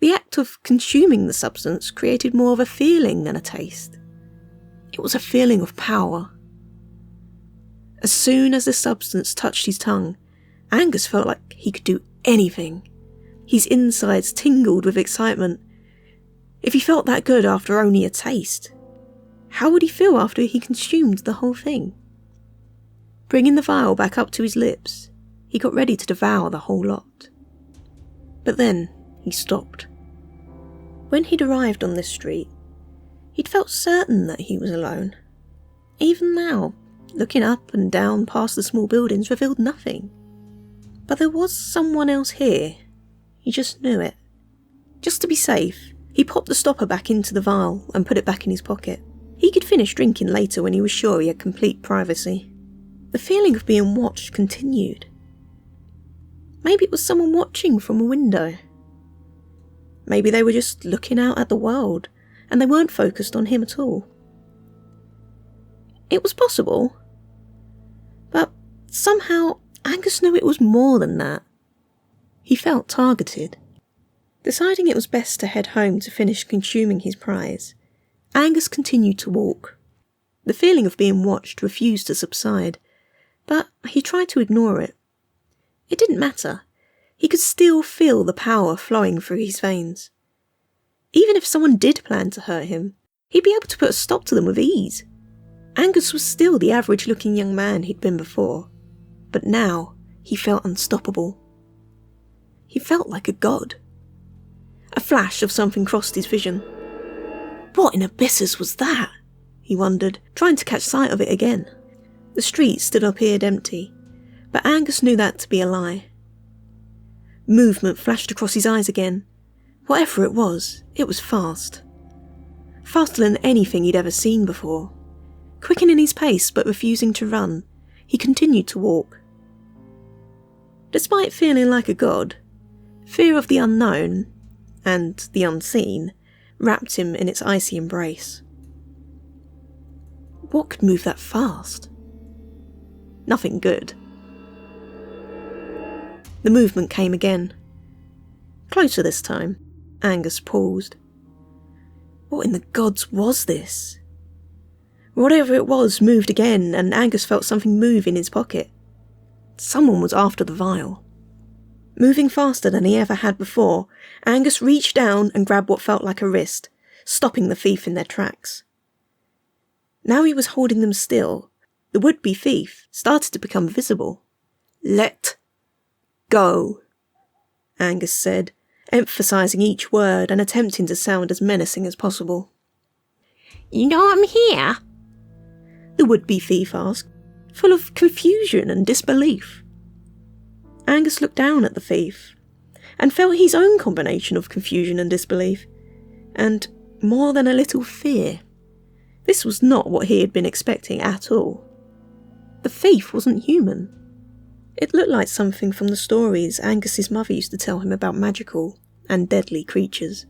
The act of consuming the substance created more of a feeling than a taste. It was a feeling of power. As soon as the substance touched his tongue, Angus felt like he could do anything. His insides tingled with excitement. If he felt that good after only a taste, how would he feel after he consumed the whole thing? Bringing the vial back up to his lips, he got ready to devour the whole lot. But then he stopped. When he'd arrived on this street, he'd felt certain that he was alone. Even now, looking up and down past the small buildings revealed nothing. But there was someone else here. He just knew it. Just to be safe, he popped the stopper back into the vial and put it back in his pocket. He could finish drinking later when he was sure he had complete privacy. The feeling of being watched continued. Maybe it was someone watching from a window. Maybe they were just looking out at the world and they weren't focused on him at all. It was possible. But somehow Angus knew it was more than that. He felt targeted. Deciding it was best to head home to finish consuming his prize, Angus continued to walk. The feeling of being watched refused to subside, but he tried to ignore it. It didn't matter. He could still feel the power flowing through his veins. Even if someone did plan to hurt him, he'd be able to put a stop to them with ease. Angus was still the average-looking young man he'd been before, but now he felt unstoppable. He felt like a god. A flash of something crossed his vision. What in abysses was that? He wondered, trying to catch sight of it again. The street still appeared empty, but Angus knew that to be a lie. Movement flashed across his eyes again. Whatever it was fast. Faster than anything he'd ever seen before. Quickening his pace but refusing to run, he continued to walk. Despite feeling like a god, fear of the unknown, and the unseen, wrapped him in its icy embrace. What could move that fast? Nothing good. The movement came again. Closer this time, Angus paused. What in the gods was this? Whatever it was moved again, and Angus felt something move in his pocket. Someone was after the vial. Moving faster than he ever had before, Angus reached down and grabbed what felt like a wrist, stopping the thief in their tracks. Now he was holding them still. The would-be thief started to become visible. Let go, Angus said, emphasising each word and attempting to sound as menacing as possible. You know I'm here? The would-be thief asked, full of confusion and disbelief. Angus looked down at the thief, and felt his own combination of confusion and disbelief, and more than a little fear. This was not what he had been expecting at all. The thief wasn't human. It looked like something from the stories Angus's mother used to tell him about magical and deadly creatures.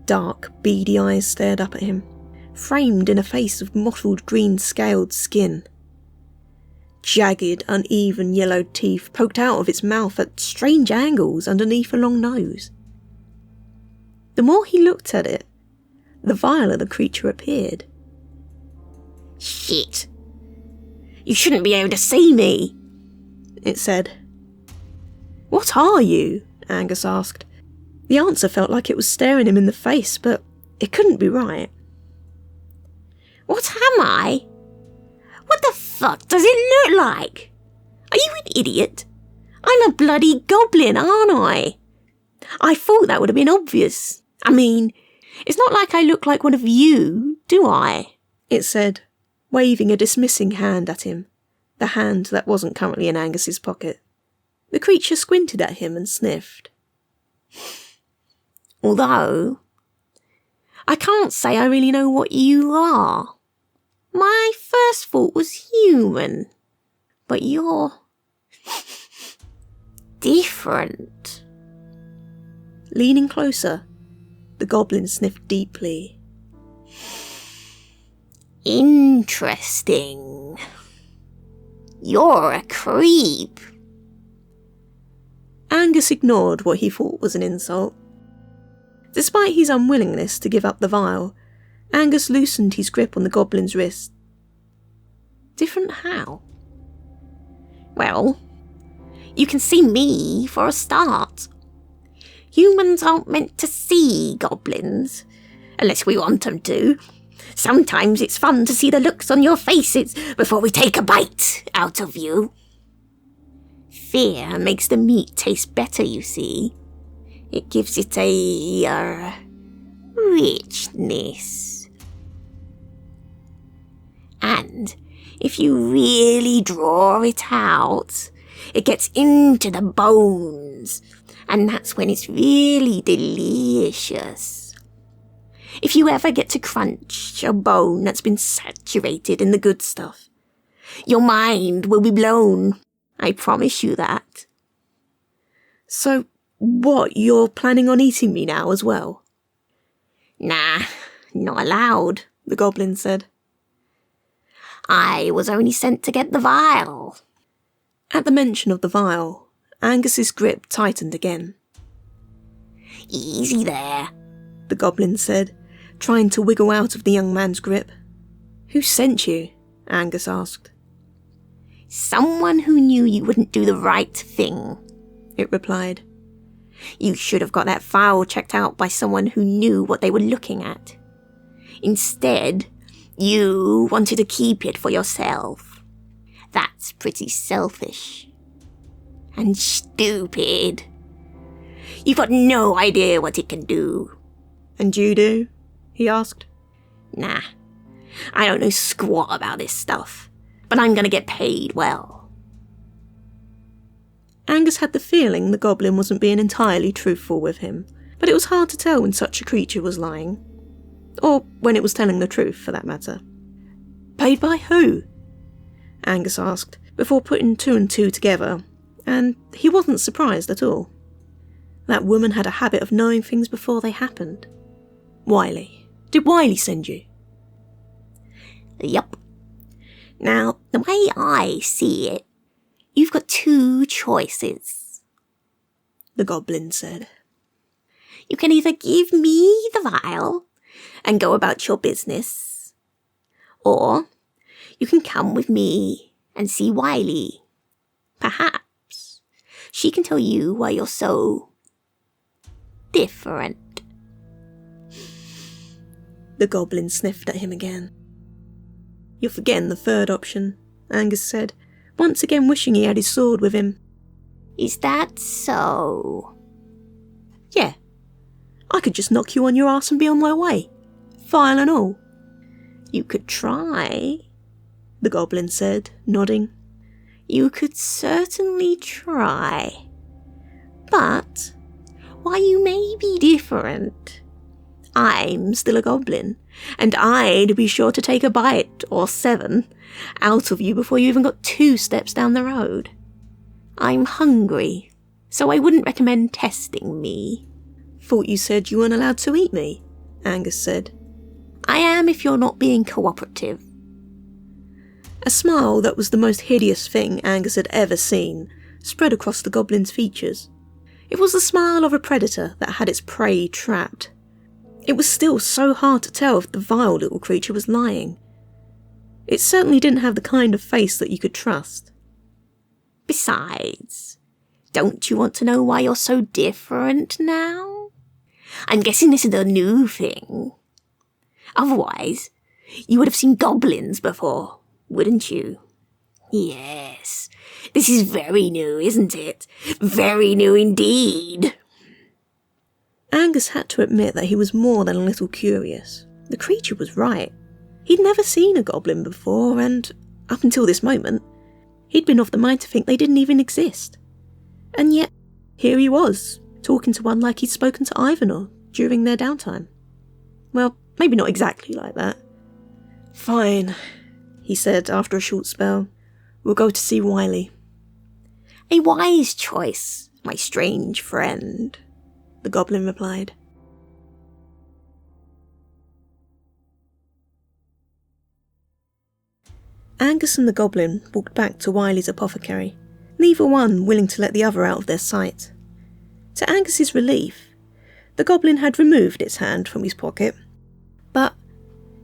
Dark, beady eyes stared up at him, framed in a face of mottled green scaled skin. Jagged, uneven yellowed teeth poked out of its mouth at strange angles underneath a long nose. The more he looked at it, the viler the creature appeared. Shit! You shouldn't be able to see me, it said. What are you? Angus asked. The answer felt like it was staring him in the face, but it couldn't be right. What am I? What the fuck does it look like? Are you an idiot? I'm a bloody goblin, aren't I? I thought that would have been obvious. I mean, it's not like I look like one of you, do I? It said, waving a dismissing hand at him, the hand that wasn't currently in Angus's pocket. The creature squinted at him and sniffed. Although, I can't say I really know what you are. My first thought was human, but you're different. Leaning closer, the goblin sniffed deeply. Interesting. You're a creep. Angus ignored what he thought was an insult. Despite his unwillingness to give up the vial, Angus loosened his grip on the goblin's wrist. Different how? Well, you can see me for a start. Humans aren't meant to see goblins, unless we want them to. Sometimes it's fun to see the looks on your faces before we take a bite out of you. Fear makes the meat taste better, you see. It gives it a, richness. And if you really draw it out, it gets into the bones, and that's when it's really delicious. If you ever get to crunch a bone that's been saturated in the good stuff, your mind will be blown. I promise you that. So, what, you're planning on eating me now as well? Nah, not allowed, the goblin said. I was only sent to get the vial. At the mention of the vial, Angus's grip tightened again. Easy there, the goblin said, trying to wiggle out of the young man's grip. Who sent you? Angus asked. Someone who knew you wouldn't do the right thing, it replied. You should have got that file checked out by someone who knew what they were looking at. Instead, you wanted to keep it for yourself. That's pretty selfish. And stupid. You've got no idea what it can do. And you do? He asked. Nah, I don't know squat about this stuff, but I'm gonna get paid well. Angus had the feeling the goblin wasn't being entirely truthful with him, but it was hard to tell when such a creature was lying. Or when it was telling the truth, for that matter. Paid by who? Angus asked, before putting two and two together, and he wasn't surprised at all. That woman had a habit of knowing things before they happened. Wiley. Did Wiley send you? Yup. Now, the way I see it, you've got two choices, the goblin said. You can either give me the vial and go about your business, or you can come with me and see Wiley. Perhaps she can tell you why you're so different. The goblin sniffed at him again. You're forgetting the third option, Angus said, once again wishing he had his sword with him. Is that so? Yeah. I could just knock you on your arse and be on my way. File and all. You could try, the goblin said, nodding. You could certainly try. But, while you may be different, I'm still a goblin, and I'd be sure to take a bite, or 7, out of you before you even got 2 steps down the road. I'm hungry, so I wouldn't recommend testing me. Thought you said you weren't allowed to eat me, Angus said. I am if you're not being cooperative. A smile that was the most hideous thing Angus had ever seen spread across the goblin's features. It was the smile of a predator that had its prey trapped. It was still so hard to tell if the vile little creature was lying. It certainly didn't have the kind of face that you could trust. Besides, don't you want to know why you're so different now? I'm guessing this is a new thing. Otherwise, you would have seen goblins before, wouldn't you? Yes, This is very new, isn't it? Very new indeed. Angus had to admit that he was more than a little curious. The creature was right. He'd never seen a goblin before, and, up until this moment, he'd been of the mind to think they didn't even exist. And yet, here he was, talking to one like he'd spoken to Ivanor during their downtime. Well, maybe not exactly like that. "Fine," he said after a short spell. "We'll go to see Wiley." A wise choice, my strange friend, the goblin replied. Angus and the goblin walked back to Wiley's apothecary, neither one willing to let the other out of their sight. To Angus's relief, the goblin had removed its hand from his pocket, but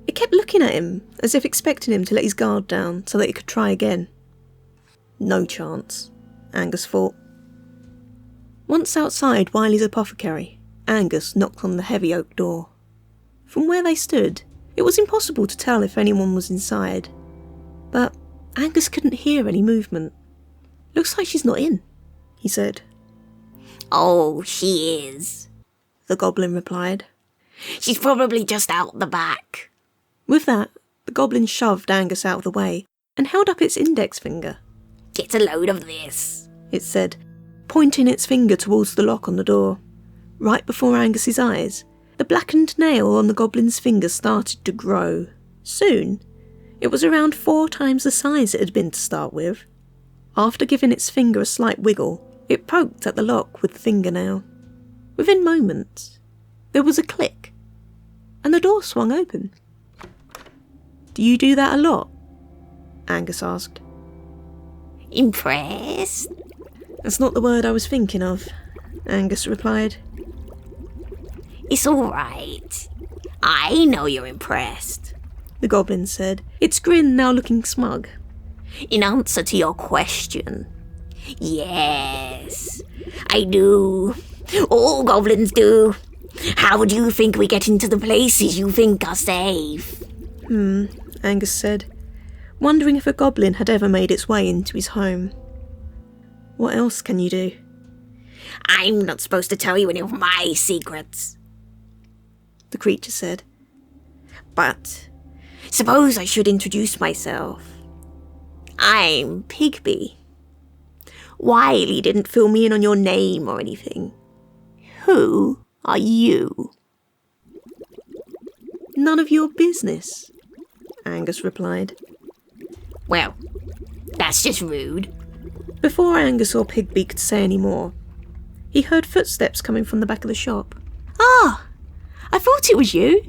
it kept looking at him as if expecting him to let his guard down so that it could try again. No chance, Angus thought. Once outside Wiley's apothecary, Angus knocked on the heavy oak door. From where they stood, it was impossible to tell if anyone was inside, but Angus couldn't hear any movement. "Looks like she's not in," he said. "Oh, she is," the goblin replied. "She's probably just out the back." With that, the goblin shoved Angus out of the way and held up its index finger. "Get a load of this," it said, pointing its finger towards the lock on the door. Right before Angus's eyes, the blackened nail on the goblin's finger started to grow. Soon, it was around 4 times the size it had been to start with. After giving its finger a slight wiggle, it poked at the lock with the fingernail. Within moments, there was a click, and the door swung open. "Do you do that a lot?" Angus asked. "Impressed?" "That's not the word I was thinking of," Angus replied. "It's all right. I know you're impressed," the goblin said, its grin now looking smug. "In answer to your question, yes, I do. All goblins do. How do you think we get into the places you think are safe?" Angus said, wondering if a goblin had ever made its way into his home. "What else can you do?" "I'm not supposed to tell you any of my secrets," the creature said. "But suppose I should introduce myself. I'm Pigby. Wiley didn't fill me in on your name or anything. Who are you?" "None of your business," Angus replied. "Well, that's just rude." Before Angus or Pigby could say any more, he heard footsteps coming from the back of the shop. "Ah, I thought it was you."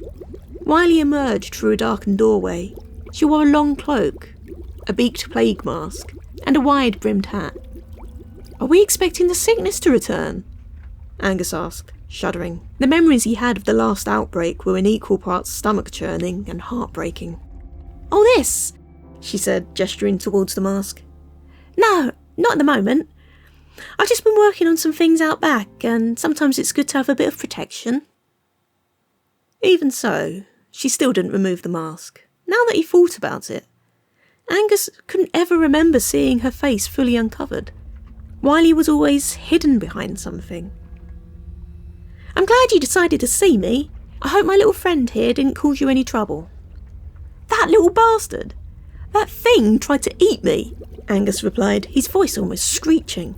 Wiley emerged through a darkened doorway. She wore a long cloak, a beaked plague mask, and a wide-brimmed hat. "Are we expecting the sickness to return?" Angus asked, shuddering. The memories he had of the last outbreak were in equal parts stomach-churning and heartbreaking. "Oh, this," she said, gesturing towards the mask. "No, not at the moment. I've just been working on some things out back, and sometimes it's good to have a bit of protection." Even so, she still didn't remove the mask. Now that he thought about it, Angus couldn't ever remember seeing her face fully uncovered. Wiley was always hidden behind something. "I'm glad you decided to see me. I hope my little friend here didn't cause you any trouble." "That little bastard! That thing tried to eat me," Angus replied, his voice almost screeching.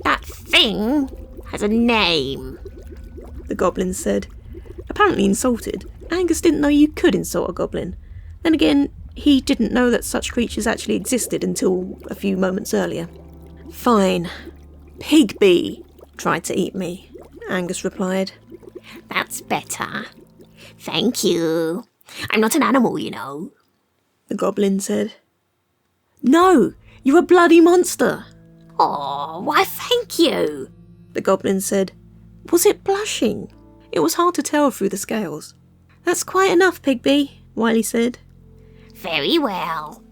"That thing has a name," the goblin said. Apparently insulted. Angus didn't know you could insult a goblin. Then again, he didn't know that such creatures actually existed until a few moments earlier. "Fine. Pigby tried to eat me," Angus replied. "That's better. Thank you. I'm not an animal, you know," the goblin said. "No, you're a bloody monster." "Oh, why thank you," the goblin said. Was it blushing? It was hard to tell through the scales. "That's quite enough, Pigby," Wiley said. "Very well."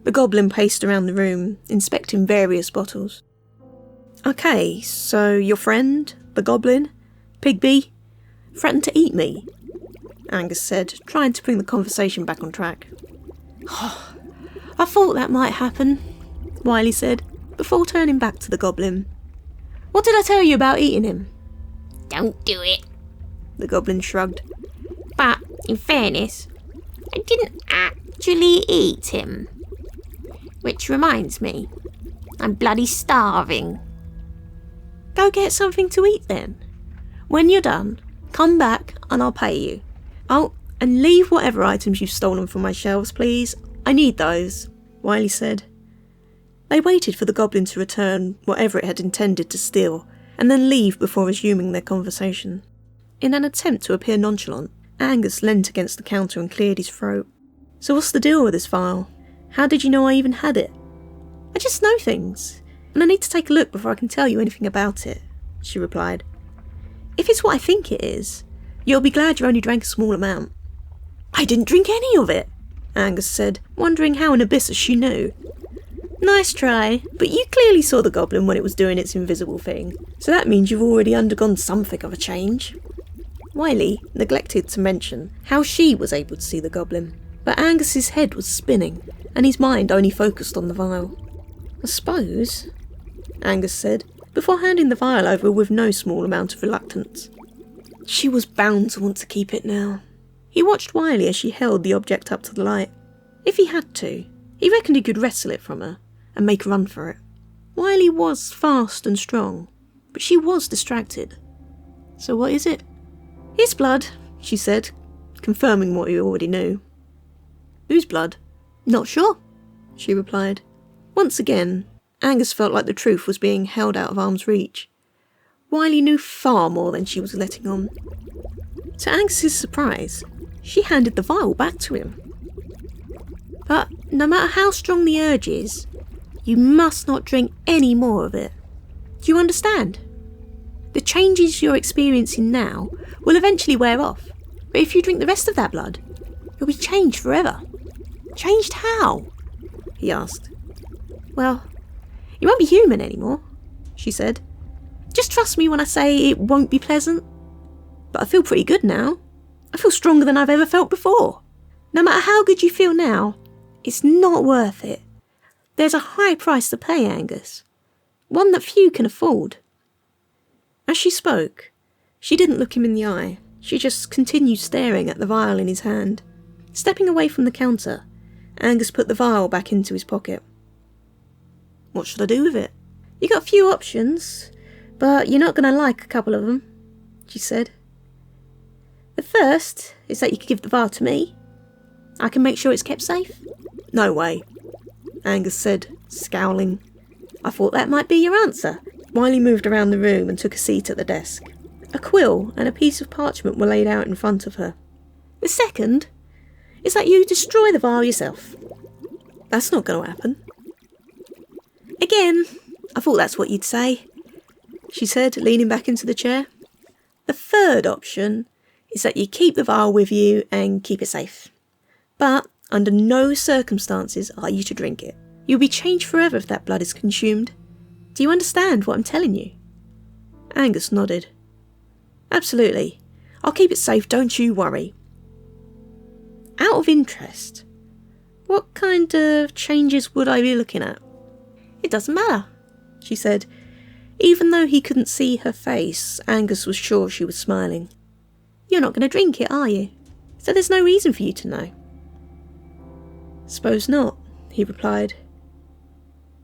The goblin paced around the room, inspecting various bottles. "Okay, so your friend, the goblin, Pigby, threatened to eat me," Angus said, trying to bring the conversation back on track. "I thought that might happen," Wiley said. before turning back to the goblin. "What did I tell you about eating him?" Don't do it. The goblin shrugged. But, in fairness, I didn't actually eat him. Which reminds me, I'm bloody starving. "Go get something to eat then. When you're done, come back and I'll pay you. Oh, and leave whatever items you've stolen from my shelves, please. I need those," Wiley said. They waited for the goblin to return whatever it had intended to steal, and then leave before resuming their conversation. In an attempt to appear nonchalant, Angus leant against the counter and cleared his throat. "So what's the deal with this vial? How did you know I even had it?" "I just know things, and I need to take a look before I can tell you anything about it," she replied. "If it's what I think it is, you'll be glad you only drank a small amount." "I didn't drink any of it," Angus said, wondering how in Abyssus she knew. "Nice try, but you clearly saw the goblin when it was doing its invisible thing, so that means you've already undergone something of a change." Wiley neglected to mention how she was able to see the goblin, but Angus's head was spinning, and his mind only focused on the vial. "I suppose," Angus said, before handing the vial over with no small amount of reluctance. She was bound to want to keep it now. He watched Wiley as she held the object up to the light. If he had to, he reckoned he could wrestle it from her and make a run for it. Wiley was fast and strong, but she was distracted. "So what is it?" "His blood," she said, confirming what he already knew. "Whose blood?" "Not sure," she replied. Once again, Angus felt like the truth was being held out of arm's reach. Wiley knew far more than she was letting on. To Angus's surprise, she handed the vial back to him. "But no matter how strong the urge is, you must not drink any more of it. Do you understand? The changes you're experiencing now will eventually wear off, but if you drink the rest of that blood, you'll be changed forever." "Changed how?" he asked. "Well, you won't be human anymore," she said. "Just trust me when I say it won't be pleasant. But I feel pretty good now. I feel stronger than I've ever felt before. No matter how good you feel now, it's not worth it. There's a high price to pay, Angus. One that few can afford." As she spoke, she didn't look him in the eye. She just continued staring at the vial in his hand. Stepping away from the counter, Angus put the vial back into his pocket. "What should I do with it?" "You got a few options, but you're not going to like a couple of them," she said. "The first is that you could give the vial to me. I can make sure it's kept safe." "No way," Angus said, scowling. "I thought that might be your answer." Wiley moved around the room and took a seat at the desk. A quill and a piece of parchment were laid out in front of her. "The second is that you destroy the vial yourself." "That's not going to happen." "Again, I thought that's what you'd say," she said, leaning back into the chair. "The third option is that you keep the vial with you and keep it safe. But under no circumstances are you to drink it. You'll be changed forever if that blood is consumed. Do you understand what I'm telling you?" Angus nodded. "Absolutely. I'll keep it safe, don't you worry." "Out of interest, what kind of changes would I be looking at?" "It doesn't matter," she said. Even though he couldn't see her face, Angus was sure she was smiling. "You're not going to drink it, are you? So there's no reason for you to know." "Suppose not," he replied.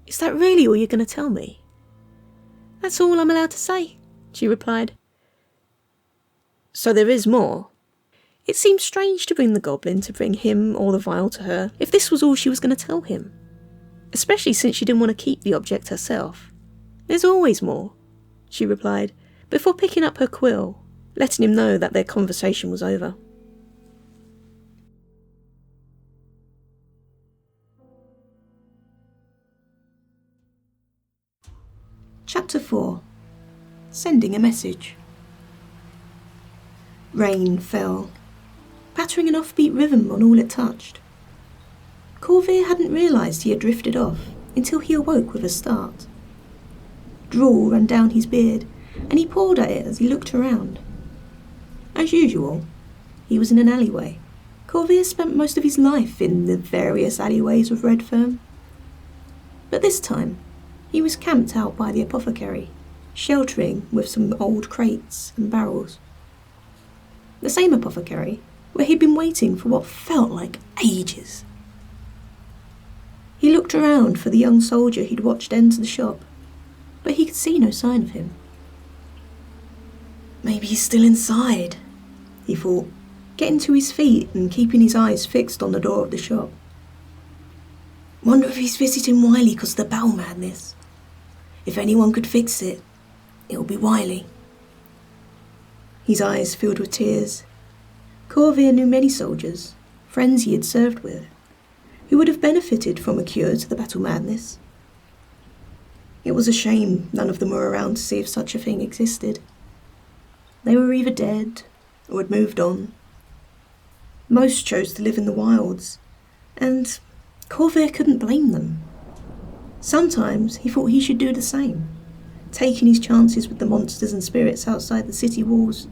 "Is that really all you're going to tell me?" "That's all I'm allowed to say," she replied. "So there is more?" It seemed strange to bring the goblin to bring him or the vial to her if this was all she was going to tell him, especially since she didn't want to keep the object herself. "There's always more," she replied, before picking up her quill, letting him know that their conversation was over. Chapter 4. Sending a Message. Rain fell, pattering an offbeat rhythm on all it touched. Corvair hadn't realised he had drifted off until he awoke with a start. Drool ran down his beard, and he pawed at it as he looked around. As usual, he was in an alleyway. Corvair spent most of his life in the various alleyways of Red Fern. But this time, He was camped out by the apothecary, sheltering with some old crates and barrels. The same apothecary where he'd been waiting for what felt like ages. He looked around for the young soldier he'd watched enter the shop, but he could see no sign of him. Maybe he's still inside, he thought, getting to his feet and keeping his eyes fixed on the door of the shop. Wonder if he's visiting Wiley because of the bowel madness. If anyone could fix it, it'll be Wiley. His eyes filled with tears. Corvair knew many soldiers, friends he had served with, who would have benefited from a cure to the battle madness. It was a shame none of them were around to see if such a thing existed. They were either dead or had moved on. Most chose to live in the wilds, and Corvair couldn't blame them. Sometimes he thought he should do the same. Taking his chances with the monsters and spirits outside the city walls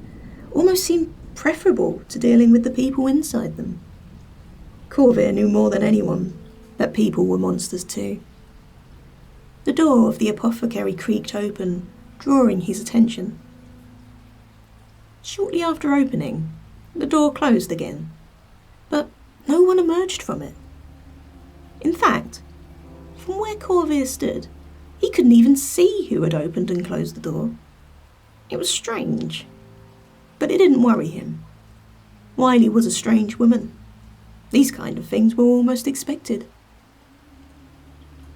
almost seemed preferable to dealing with the people inside them. Corvair knew more than anyone that people were monsters too. The door of the apothecary creaked open, drawing his attention. Shortly after opening, the door closed again, but no one emerged from it. In fact, from where Corvair stood, he couldn't even see who had opened and closed the door. It was strange, but it didn't worry him. Wiley was a strange woman. These kind of things were almost expected.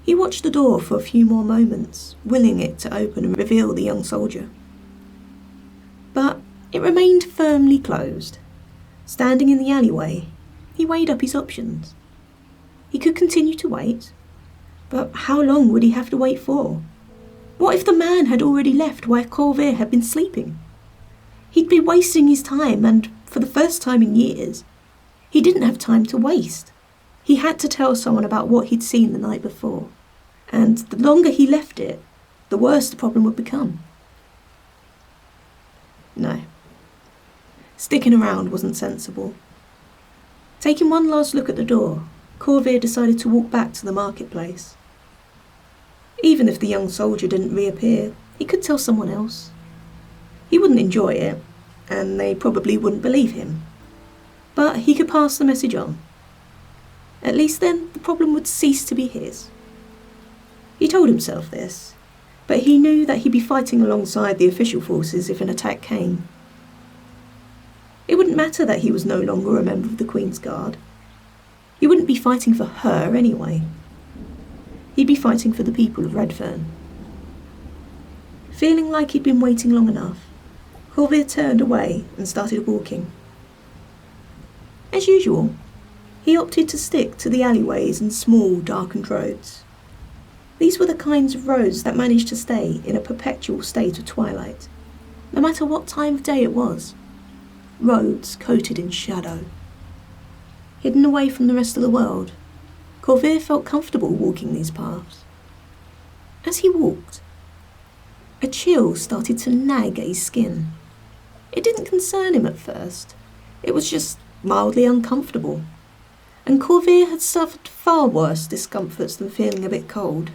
He watched the door for a few more moments, willing it to open and reveal the young soldier. But it remained firmly closed. Standing in the alleyway, he weighed up his options. He could continue to wait, but how long would he have to wait for? What if the man had already left while Corvair had been sleeping? He'd be wasting his time, and for the first time in years, he didn't have time to waste. He had to tell someone about what he'd seen the night before, and the longer he left it, the worse the problem would become. No. Sticking around wasn't sensible. Taking one last look at the door, Corvair decided to walk back to the marketplace. Even if the young soldier didn't reappear, he could tell someone else. He wouldn't enjoy it, and they probably wouldn't believe him. But he could pass the message on. At least then the problem would cease to be his. He told himself this, but he knew that he'd be fighting alongside the official forces if an attack came. It wouldn't matter that he was no longer a member of the Queen's Guard. He wouldn't be fighting for her anyway. He'd be fighting for the people of Red Fern. Feeling like he'd been waiting long enough, Corvair turned away and started walking. As usual, he opted to stick to the alleyways and small, darkened roads. These were the kinds of roads that managed to stay in a perpetual state of twilight, no matter what time of day it was. Roads coated in shadow. Hidden away from the rest of the world, Corvair felt comfortable walking these paths. As he walked, a chill started to nag at his skin. It didn't concern him at first. It was just mildly uncomfortable, and Corvair had suffered far worse discomforts than feeling a bit cold.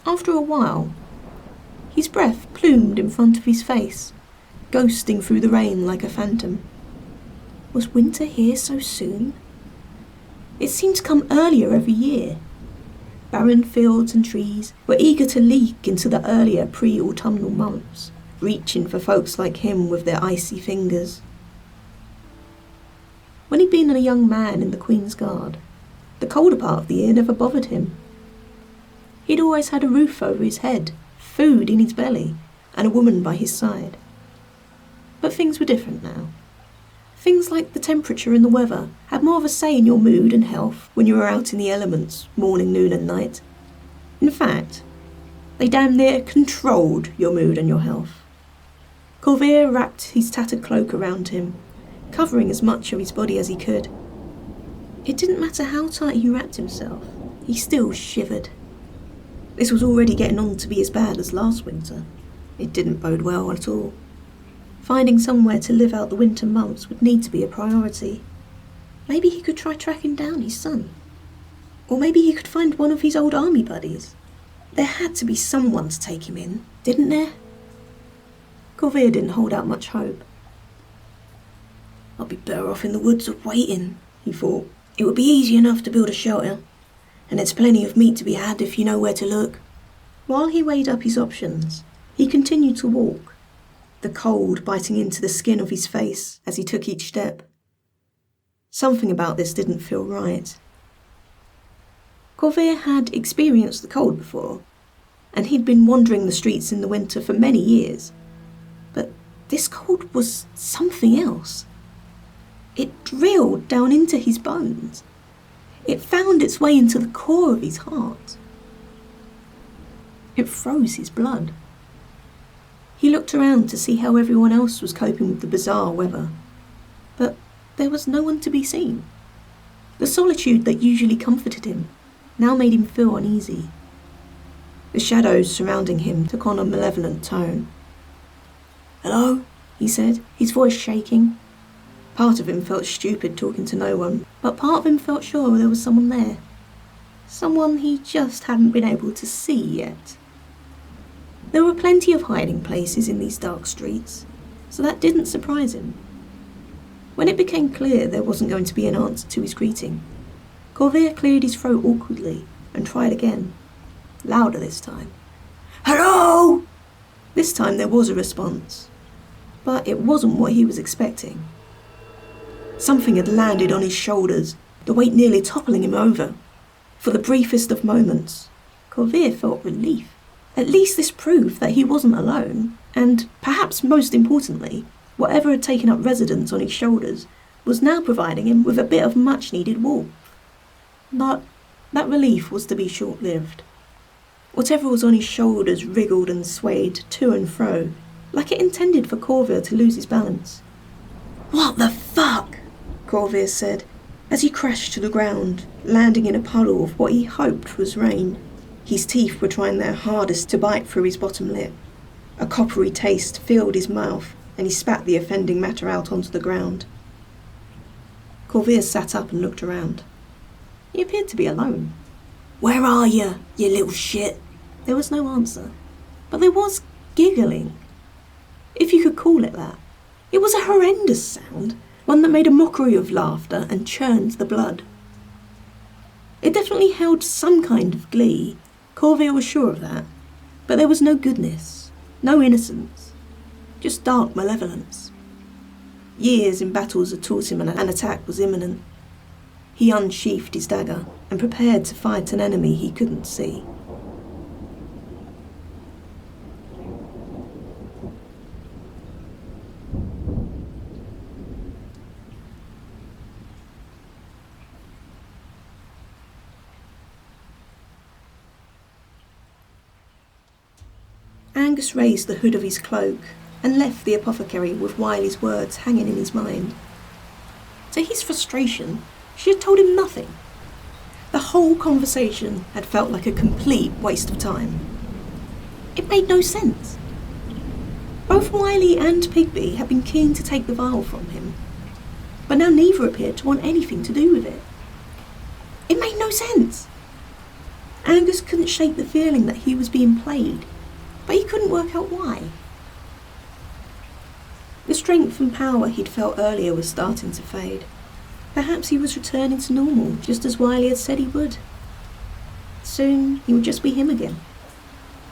After a while, his breath plumed in front of his face, ghosting through the rain like a phantom. Was winter here so soon? It seemed to come earlier every year. Barren fields and trees were eager to leak into the earlier pre-autumnal months, reaching for folks like him with their icy fingers. When he'd been a young man in the Queen's Guard, the colder part of the year never bothered him. He'd always had a roof over his head, food in his belly, and a woman by his side. But things were different now. Things like the temperature and the weather had more of a say in your mood and health when you were out in the elements, morning, noon and night. In fact, they damn near controlled your mood and your health. Corvair wrapped his tattered cloak around him, covering as much of his body as he could. It didn't matter how tight he wrapped himself, he still shivered. This was already getting on to be as bad as last winter. It didn't bode well at all. Finding somewhere to live out the winter months would need to be a priority. Maybe he could try tracking down his son. Or maybe he could find one of his old army buddies. There had to be someone to take him in, didn't there? Corvair didn't hold out much hope. I'd be better off in the woods waiting, he thought. It would be easy enough to build a shelter, and there's plenty of meat to be had if you know where to look. While he weighed up his options, he continued to walk, the cold biting into the skin of his face as he took each step. Something about this didn't feel right. Corvair had experienced the cold before, and he'd been wandering the streets in the winter for many years. But this cold was something else. It drilled down into his bones. It found its way into the core of his heart. It froze his blood. He looked around to see how everyone else was coping with the bizarre weather, but there was no one to be seen. The solitude that usually comforted him now made him feel uneasy. The shadows surrounding him took on a malevolent tone. "Hello?" he said, his voice shaking. Part of him felt stupid talking to no one, but part of him felt sure there was someone there. Someone he just hadn't been able to see yet. There were plenty of hiding places in these dark streets, so that didn't surprise him. When it became clear there wasn't going to be an answer to his greeting, Corvair cleared his throat awkwardly and tried again, louder this time. "Hello!" This time there was a response, but it wasn't what he was expecting. Something had landed on his shoulders, the weight nearly toppling him over. For the briefest of moments, Corvair felt relief. At least this proved that he wasn't alone, and, perhaps most importantly, whatever had taken up residence on his shoulders was now providing him with a bit of much-needed warmth. But that relief was to be short-lived. Whatever was on his shoulders wriggled and swayed to and fro, like it intended for Corvair to lose his balance. "What the fuck?" Corvair said, as he crashed to the ground, landing in a puddle of what he hoped was rain. His teeth were trying their hardest to bite through his bottom lip. A coppery taste filled his mouth, and he spat the offending matter out onto the ground. Corvair sat up and looked around. He appeared to be alone. "Where are you little shit?" There was no answer, but there was giggling, if you could call it that. It was a horrendous sound, one that made a mockery of laughter and churned the blood. It definitely held some kind of glee, Corvair was sure of that, but there was no goodness, no innocence, just dark malevolence. Years in battles had taught him an attack was imminent. He unsheathed his dagger and prepared to fight an enemy he couldn't see. Angus raised the hood of his cloak and left the apothecary with Wiley's words hanging in his mind. To his frustration, she had told him nothing. The whole conversation had felt like a complete waste of time. It made no sense. Both Wiley and Pigby had been keen to take the vial from him, but now neither appeared to want anything to do with it. It made no sense. Angus couldn't shake the feeling that he was being played, but he couldn't work out why. The strength and power he'd felt earlier was starting to fade. Perhaps he was returning to normal, just as Wiley had said he would. Soon he would just be him again.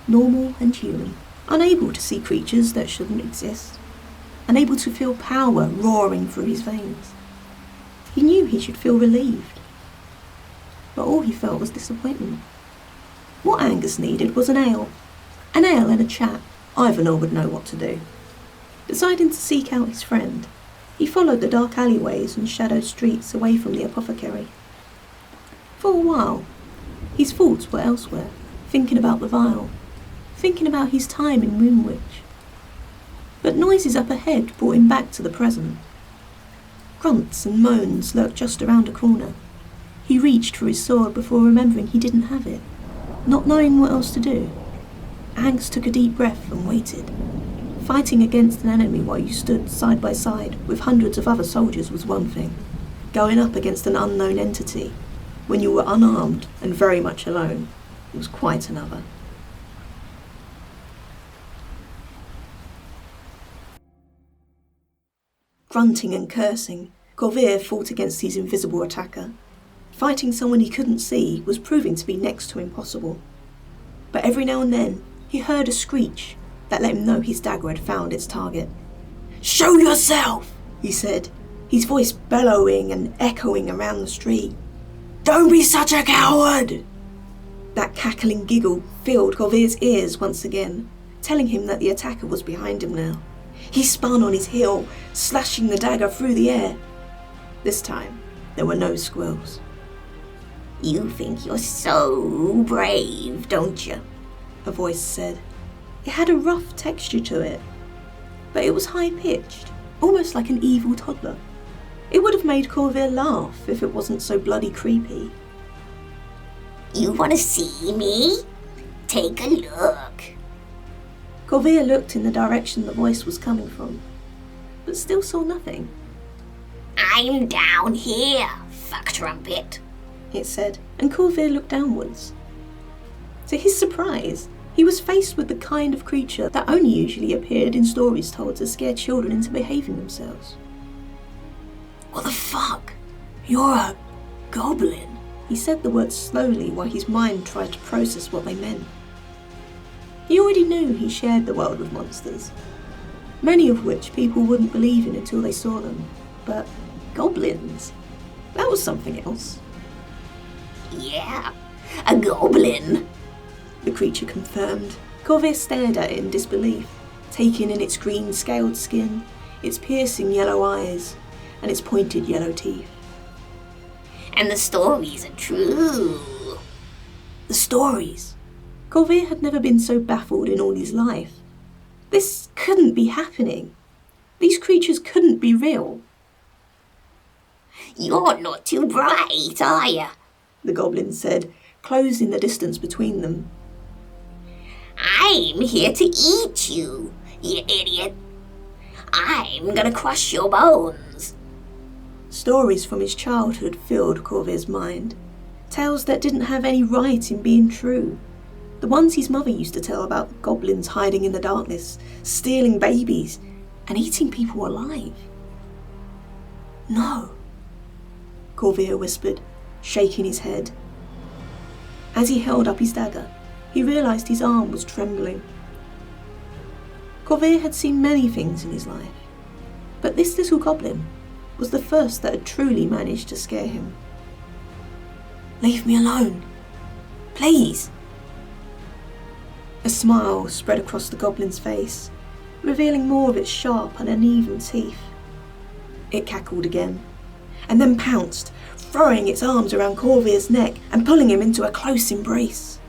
Normal and human, unable to see creatures that shouldn't exist, unable to feel power roaring through his veins. He knew he should feel relieved, but all he felt was disappointment. What Angus needed was an ale and a chat. Either would know what to do. Deciding to seek out his friend, he followed the dark alleyways and shadowed streets away from the apothecary. For a while, his thoughts were elsewhere, thinking about the vial, thinking about his time in Moonwich. But noises up ahead brought him back to the present. Grunts and moans lurked just around a corner. He reached for his sword before remembering he didn't have it, not knowing what else to do. Angus took a deep breath and waited. Fighting against an enemy while you stood side by side with hundreds of other soldiers was one thing. Going up against an unknown entity, when you were unarmed and very much alone, was quite another. Grunting and cursing, Corvair fought against his invisible attacker. Fighting someone he couldn't see was proving to be next to impossible. But every now and then, he heard a screech that let him know his dagger had found its target. "Show yourself!" he said, his voice bellowing and echoing around the street. "Don't be such a coward!" That cackling giggle filled Corvair's ears once again, telling him that the attacker was behind him now. He spun on his heel, slashing the dagger through the air. This time, there were no squills. "You think you're so brave, don't you?" a voice said. It had a rough texture to it, but it was high-pitched, almost like an evil toddler. It would have made Corvair laugh if it wasn't so bloody creepy. "You want to see me? Take a look." Corvair looked in the direction the voice was coming from, but still saw nothing. "I'm down here, fuck trumpet," it said, and Corvair looked downwards. To his surprise, he was faced with the kind of creature that only usually appeared in stories told to scare children into behaving themselves. "What the fuck? You're a goblin?" He said the words slowly while his mind tried to process what they meant. He already knew he shared the world with monsters, many of which people wouldn't believe in until they saw them, but goblins? That was something else. "Yeah, a goblin," the creature confirmed. Corvair stared at it in disbelief, taking in its green scaled skin, its piercing yellow eyes, and its pointed yellow teeth. "And the stories are true." The stories? Corvair had never been so baffled in all his life. This couldn't be happening. These creatures couldn't be real. "You're not too bright, are you?" the goblin said, closing the distance between them. "I'm here to eat you, you idiot. I'm gonna crush your bones." Stories from his childhood filled Corvair's mind. Tales that didn't have any right in being true. The ones his mother used to tell about goblins hiding in the darkness, stealing babies, and eating people alive. "No," Corvair whispered, shaking his head. As he held up his dagger, he realised his arm was trembling. Corvair had seen many things in his life, but this little goblin was the first that had truly managed to scare him. "Leave me alone, please." A smile spread across the goblin's face, revealing more of its sharp and uneven teeth. It cackled again, and then pounced, throwing its arms around Corvair's neck and pulling him into a close embrace.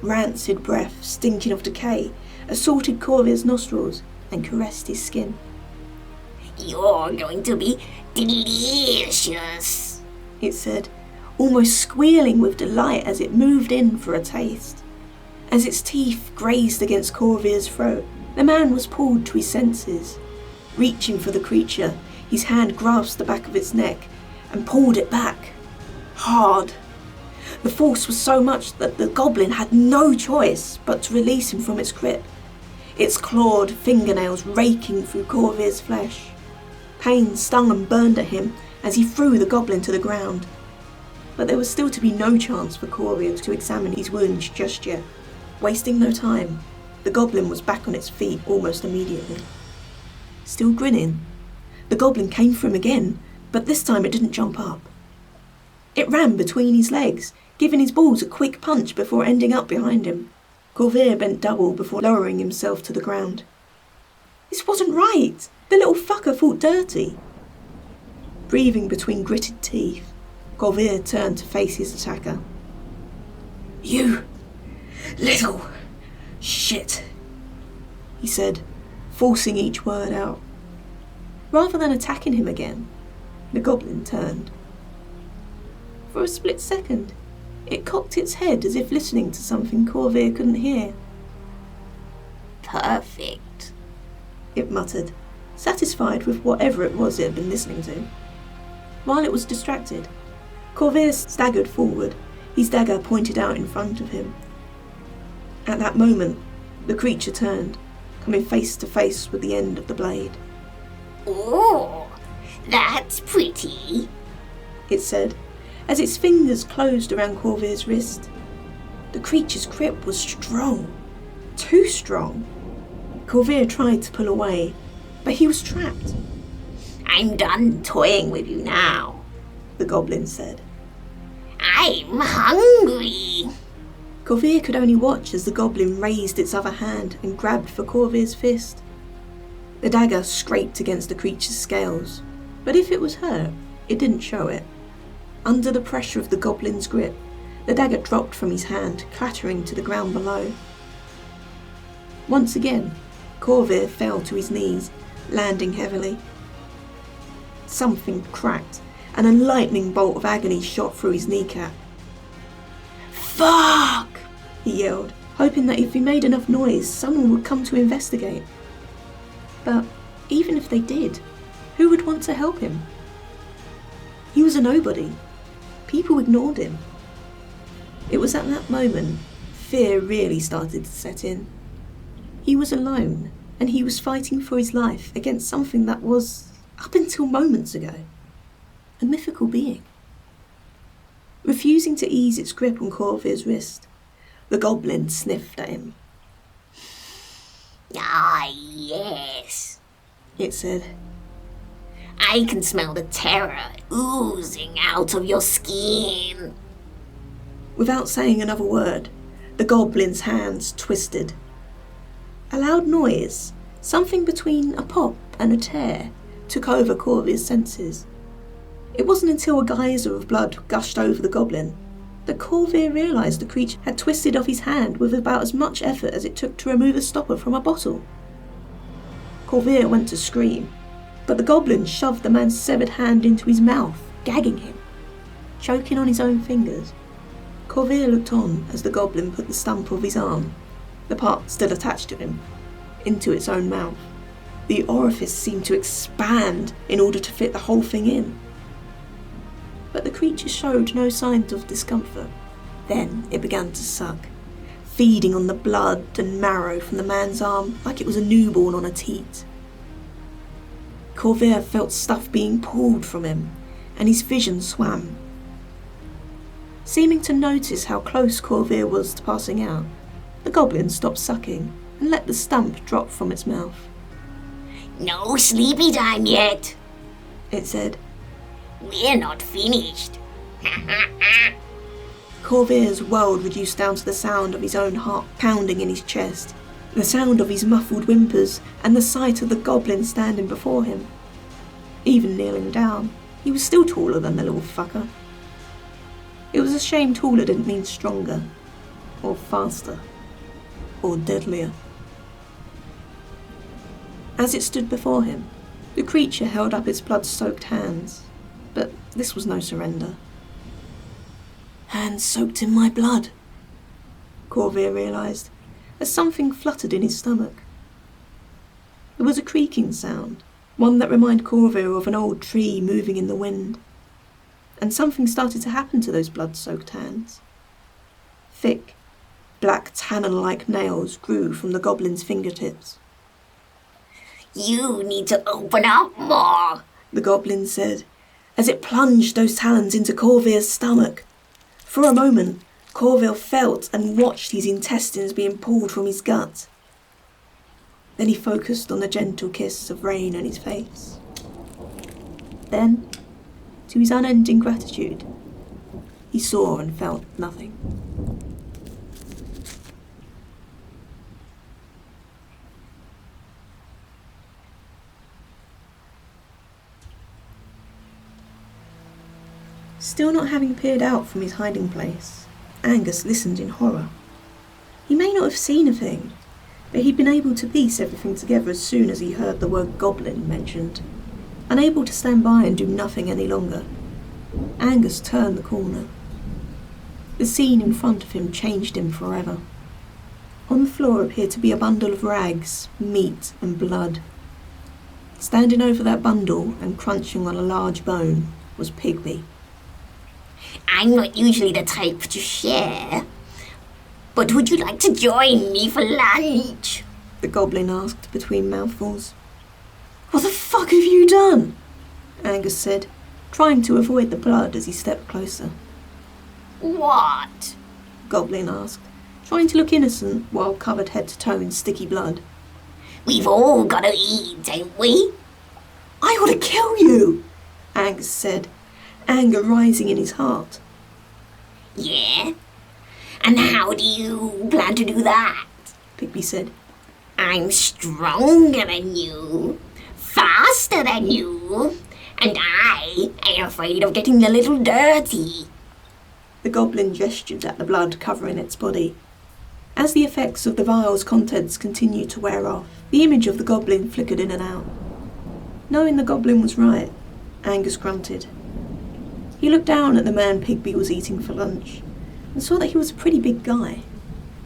Rancid breath, stinking of decay, assaulted Corvair's nostrils and caressed his skin. "You're going to be delicious," it said, almost squealing with delight as it moved in for a taste. As its teeth grazed against Corvair's throat, the man was pulled to his senses. Reaching for the creature, his hand grasped the back of its neck and pulled it back. Hard. The force was so much that the goblin had no choice but to release him from its grip, its clawed fingernails raking through Corvair's flesh. Pain stung and burned at him as he threw the goblin to the ground. But there was still to be no chance for Corvair to examine his wounds just yet. Wasting no time, the goblin was back on its feet almost immediately. Still grinning, the goblin came for him again, but this time it didn't jump up. It ran between his legs, giving his balls a quick punch before ending up behind him. Corvair bent double before lowering himself to the ground. This wasn't right! The little fucker fought dirty. Breathing between gritted teeth, Corvair turned to face his attacker. "You little shit," he said, forcing each word out. Rather than attacking him again, the goblin turned. For a split second, it cocked its head as if listening to something Corvair couldn't hear. "Perfect," it muttered, satisfied with whatever it was it had been listening to. While it was distracted, Corvair staggered forward, his dagger pointed out in front of him. At that moment, the creature turned, coming face to face with the end of the blade. Oh, that's pretty, it said, as its fingers closed around Corvair's wrist. The creature's grip was strong, too strong. Corvair tried to pull away, but he was trapped. I'm done toying with you now, the goblin said. I'm hungry. Corvair could only watch as the goblin raised its other hand and grabbed for Corvair's fist. The dagger scraped against the creature's scales, but if it was hurt, it didn't show it. Under the pressure of the goblin's grip, the dagger dropped from his hand, clattering to the ground below. Once again, Corvair fell to his knees, landing heavily. Something cracked, and a lightning bolt of agony shot through his kneecap. "Fuck!" he yelled, hoping that if he made enough noise, someone would come to investigate. But even if they did, who would want to help him? He was a nobody. People ignored him. It was at that moment fear really started to set in. He was alone, and he was fighting for his life against something that was, up until moments ago, a mythical being. Refusing to ease its grip on Corvair's wrist, the goblin sniffed at him. Ah, yes, it said. I can smell the terror oozing out of your skin. Without saying another word, the goblin's hands twisted. A loud noise, something between a pop and a tear, took over Corvair's senses. It wasn't until a geyser of blood gushed over the goblin that Corvair realised the creature had twisted off his hand with about as much effort as it took to remove a stopper from a bottle. Corvair went to scream, but the goblin shoved the man's severed hand into his mouth, gagging him, choking on his own fingers. Corvair looked on as the goblin put the stump of his arm, the part still attached to him, into its own mouth. The orifice seemed to expand in order to fit the whole thing in. But the creature showed no signs of discomfort. Then it began to suck, feeding on the blood and marrow from the man's arm like it was a newborn on a teat. Corvair felt stuff being pulled from him, and his vision swam. Seeming to notice how close Corvair was to passing out, the goblin stopped sucking and let the stump drop from its mouth. No sleepy time yet, it said. We're not finished. Corvair's world reduced down to the sound of his own heart pounding in his chest, the sound of his muffled whimpers, and the sight of the goblin standing before him. Even kneeling down, he was still taller than the little fucker. It was a shame taller didn't mean stronger, or faster, or deadlier. As it stood before him, the creature held up its blood-soaked hands, but this was no surrender. Hands soaked in my blood, Corvair realised, as something fluttered in his stomach. There was a creaking sound, one that reminded Corvair of an old tree moving in the wind, and something started to happen to those blood-soaked hands. Thick, black tannin-like nails grew from the goblin's fingertips. You need to open up more, the goblin said, as it plunged those talons into Corvair's stomach. For a moment, Corvair felt and watched his intestines being pulled from his gut. Then he focused on the gentle kiss of rain on his face. Then, to his unending gratitude, he saw and felt nothing. Still not having peered out from his hiding place, Angus listened in horror. He may not have seen a thing, but he'd been able to piece everything together as soon as he heard the word goblin mentioned. Unable to stand by and do nothing any longer, Angus turned the corner. The scene in front of him changed him forever. On the floor appeared to be a bundle of rags, meat and blood. Standing over that bundle and crunching on a large bone was Pigby. I'm not usually the type to share, but would you like to join me for lunch? The goblin asked between mouthfuls. What the fuck have you done? Angus said, trying to avoid the blood as he stepped closer. What? Goblin asked, trying to look innocent while covered head to toe in sticky blood. We've all got to eat, don't we? I ought to kill you, Angus said, anger rising in his heart. Yeah? And how do you plan to do that? Pigby said. I'm stronger than you, faster than you, and I am afraid of getting a little dirty. The goblin gestured at the blood covering its body. As the effects of the vial's contents continued to wear off, the image of the goblin flickered in and out. Knowing the goblin was right, Angus grunted. He looked down at the man Pigby was eating for lunch and saw that he was a pretty big guy.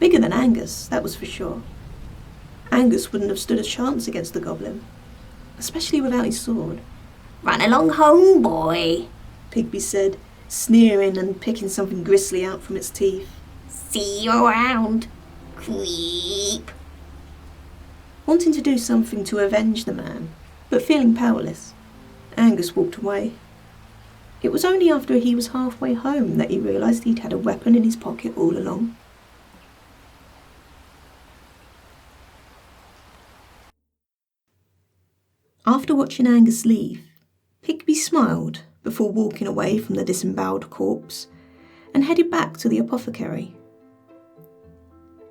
Bigger than Angus, that was for sure. Angus wouldn't have stood a chance against the goblin, especially without his sword. Run along home, boy, Pigby said, sneering and picking something gristly out from its teeth. See you around, creep. Wanting to do something to avenge the man, but feeling powerless, Angus walked away. It was only after he was halfway home that he realised he'd had a weapon in his pocket all along. After watching Angus leave, Pigby smiled before walking away from the disemboweled corpse and headed back to the apothecary.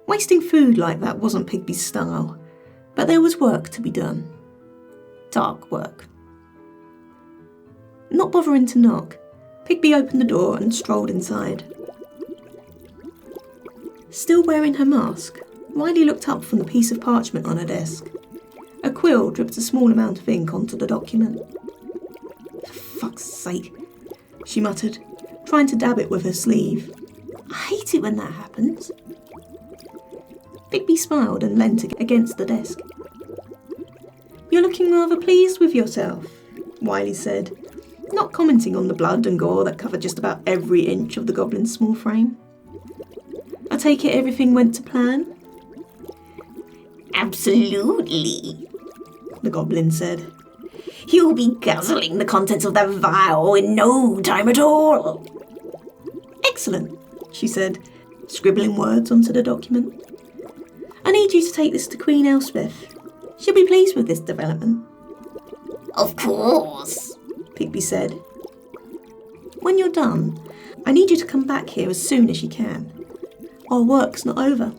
Wasting food like that wasn't Pigby's style, but there was work to be done. Dark work. Not bothering to knock, Pigby opened the door and strolled inside. Still wearing her mask, Riley looked up from the piece of parchment on her desk. A quill dripped a small amount of ink onto the document. For fuck's sake, she muttered, trying to dab it with her sleeve. I hate it when that happens. Pigby smiled and leant against the desk. You're looking rather pleased with yourself, Wiley said, not commenting on the blood and gore that covered just about every inch of the goblin's small frame. I take it everything went to plan? Absolutely, the goblin said. You'll be guzzling the contents of that vial in no time at all. Excellent, she said, scribbling words onto the document. I need you to take this to Queen Elspeth. She'll be pleased with this development. Of course, Pigby said. When you're done, I need you to come back here as soon as you can. Our work's not over.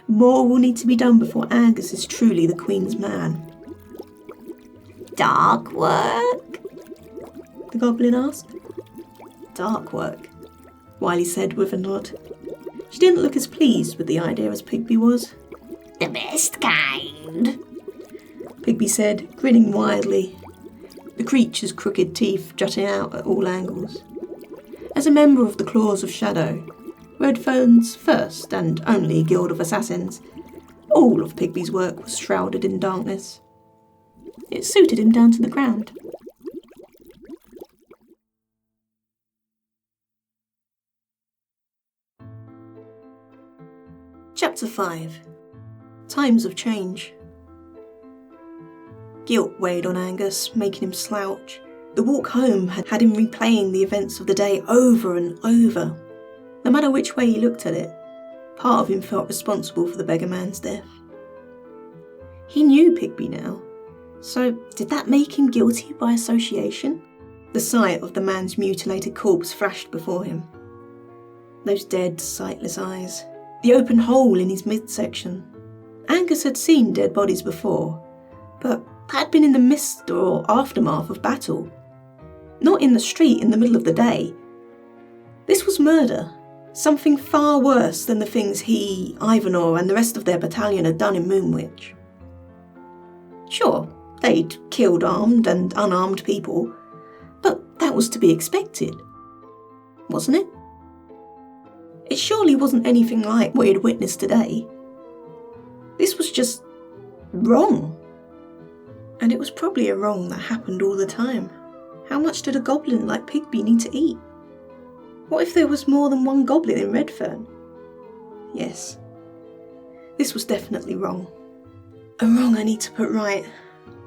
More will need to be done before Angus is truly the Queen's man. Dark work? The goblin asked. Dark work, Wiley said with a nod. She didn't look as pleased with the idea as Pigby was. The best kind, Pigby said, grinning widely, the creature's crooked teeth jutting out at all angles. As a member of the Claws of Shadow, Red Fern's first and only guild of assassins, all of Pigby's work was shrouded in darkness. It suited him down to the ground. Chapter 5. Times of Change. Guilt weighed on Angus, making him slouch. The walk home had him replaying the events of the day over and over. No matter which way he looked at it, part of him felt responsible for the beggar man's death. He knew Pigby now, so did that make him guilty by association? The sight of the man's mutilated corpse flashed before him. Those dead, sightless eyes, the open hole in his midsection. Angus had seen dead bodies before, but had been in the midst or aftermath of battle. Not in the street in the middle of the day. This was murder, something far worse than the things he, Ivanor and the rest of their battalion had done in Moonwich. Sure, they'd killed armed and unarmed people, but that was to be expected, wasn't it? It surely wasn't anything like what he'd witnessed today. This was just wrong. And it was probably a wrong that happened all the time. How much did a goblin like Pigby need to eat? What if there was more than one goblin in Red Fern? Yes, this was definitely wrong. A wrong I need to put right.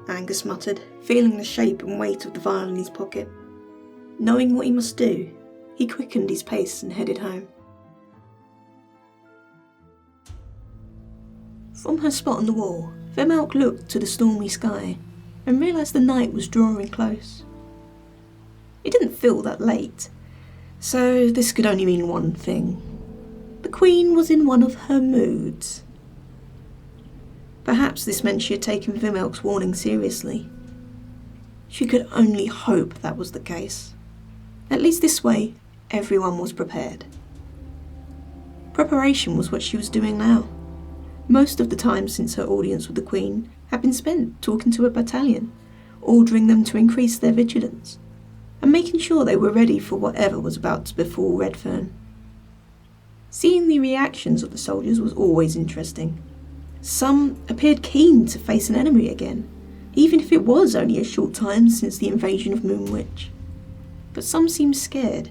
Angus muttered, feeling the shape and weight of the vial in his pocket. Knowing what he must do, he quickened his pace and headed home. From her spot on the wall, Vermalk looked to the stormy sky and realised the night was drawing close. It didn't feel that late, so this could only mean one thing. The Queen was in one of her moods. Perhaps this meant she had taken Vermalk's warning seriously. She could only hope that was the case. At least this way, everyone was prepared. Preparation was what she was doing now. Most of the time since her audience with the Queen had been spent talking to a battalion, ordering them to increase their vigilance, and making sure they were ready for whatever was about to befall Red Fern. Seeing the reactions of the soldiers was always interesting. Some appeared keen to face an enemy again, even if it was only a short time since the invasion of Moonwitch. But some seemed scared.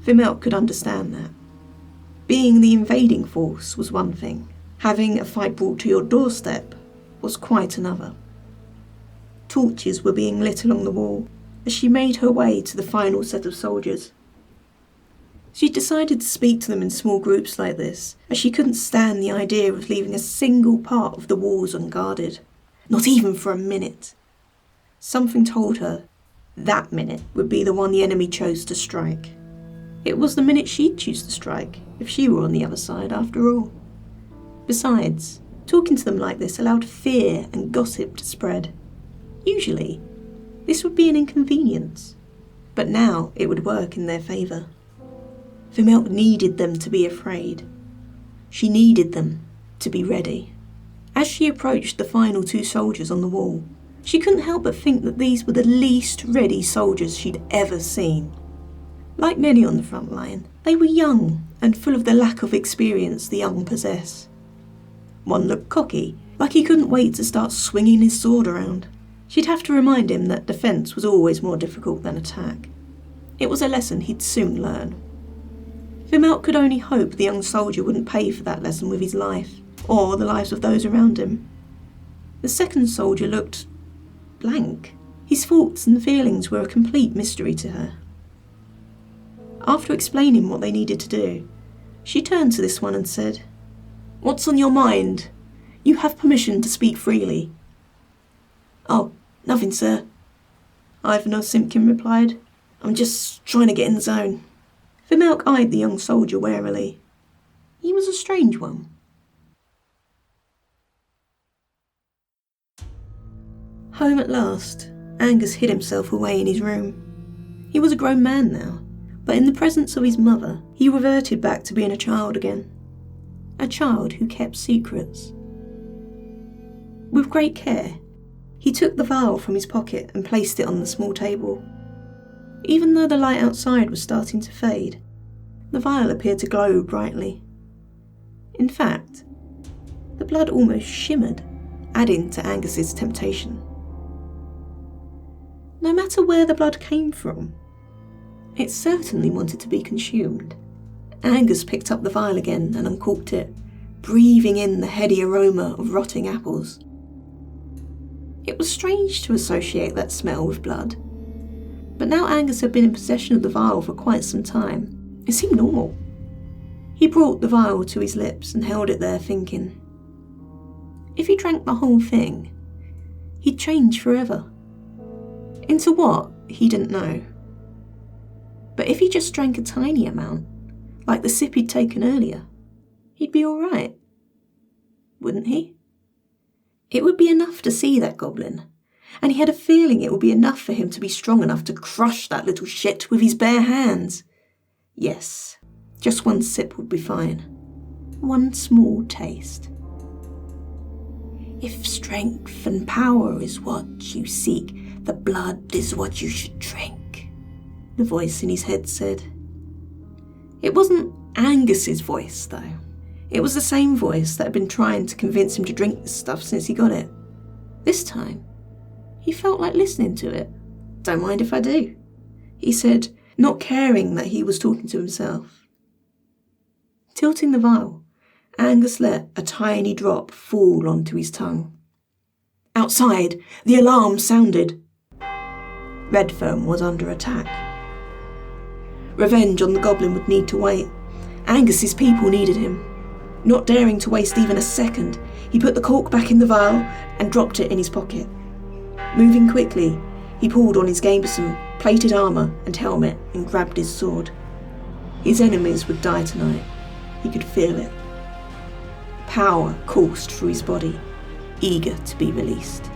Vermalk could understand that. Being the invading force was one thing. Having a fight brought to your doorstep was quite another. Torches were being lit along the wall as she made her way to the final set of soldiers. She decided to speak to them in small groups like this, as she couldn't stand the idea of leaving a single part of the walls unguarded, not even for a minute. Something told her that minute would be the one the enemy chose to strike. It was the minute she'd choose to strike, if she were on the other side after all. Besides, talking to them like this allowed fear and gossip to spread. Usually, this would be an inconvenience, but now it would work in their favour. Vermalk needed them to be afraid. She needed them to be ready. As she approached the final two soldiers on the wall, she couldn't help but think that these were the least ready soldiers she'd ever seen. Like many on the front line, they were young and full of the lack of experience the young possess. One looked cocky, like he couldn't wait to start swinging his sword around. She'd have to remind him that defence was always more difficult than attack. It was a lesson he'd soon learn. Vermalk could only hope the young soldier wouldn't pay for that lesson with his life, or the lives of those around him. The second soldier looked blank. His thoughts and feelings were a complete mystery to her. After explaining what they needed to do, she turned to this one and said, "What's on your mind? You have permission to speak freely." "Oh, nothing, sir," Ivanov Simpkin replied. "I'm just trying to get in the zone." Vermalk eyed the young soldier warily. He was a strange one. Home at last, Angus hid himself away in his room. He was a grown man now, but in the presence of his mother, he reverted back to being a child again. A child who kept secrets. With great care, he took the vial from his pocket and placed it on the small table. Even though the light outside was starting to fade, the vial appeared to glow brightly. In fact, the blood almost shimmered, adding to Angus's temptation. No matter where the blood came from, it certainly wanted to be consumed. Angus picked up the vial again and uncorked it, breathing in the heady aroma of rotting apples. It was strange to associate that smell with blood, but now Angus had been in possession of the vial for quite some time, it seemed normal. He brought the vial to his lips and held it there thinking. If he drank the whole thing, he'd change forever. Into what, he didn't know. But if he just drank a tiny amount, like the sip he'd taken earlier, he'd be all right. Wouldn't he? It would be enough to see that goblin, and he had a feeling it would be enough for him to be strong enough to crush that little shit with his bare hands. Yes, just one sip would be fine. One small taste. If strength and power is what you seek, the blood is what you should drink, the voice in his head said. It wasn't Angus's voice, though. It was the same voice that had been trying to convince him to drink this stuff since he got it. This time, he felt like listening to it. "Don't mind if I do," he said, not caring that he was talking to himself. Tilting the vial, Angus let a tiny drop fall onto his tongue. Outside, the alarm sounded. Red Fern was under attack. Revenge on the goblin would need to wait. Angus's people needed him. Not daring to waste even a second, he put the cork back in the vial and dropped it in his pocket. Moving quickly, he pulled on his gambeson, plated armour and helmet and grabbed his sword. His enemies would die tonight. He could feel it. Power coursed through his body, eager to be released.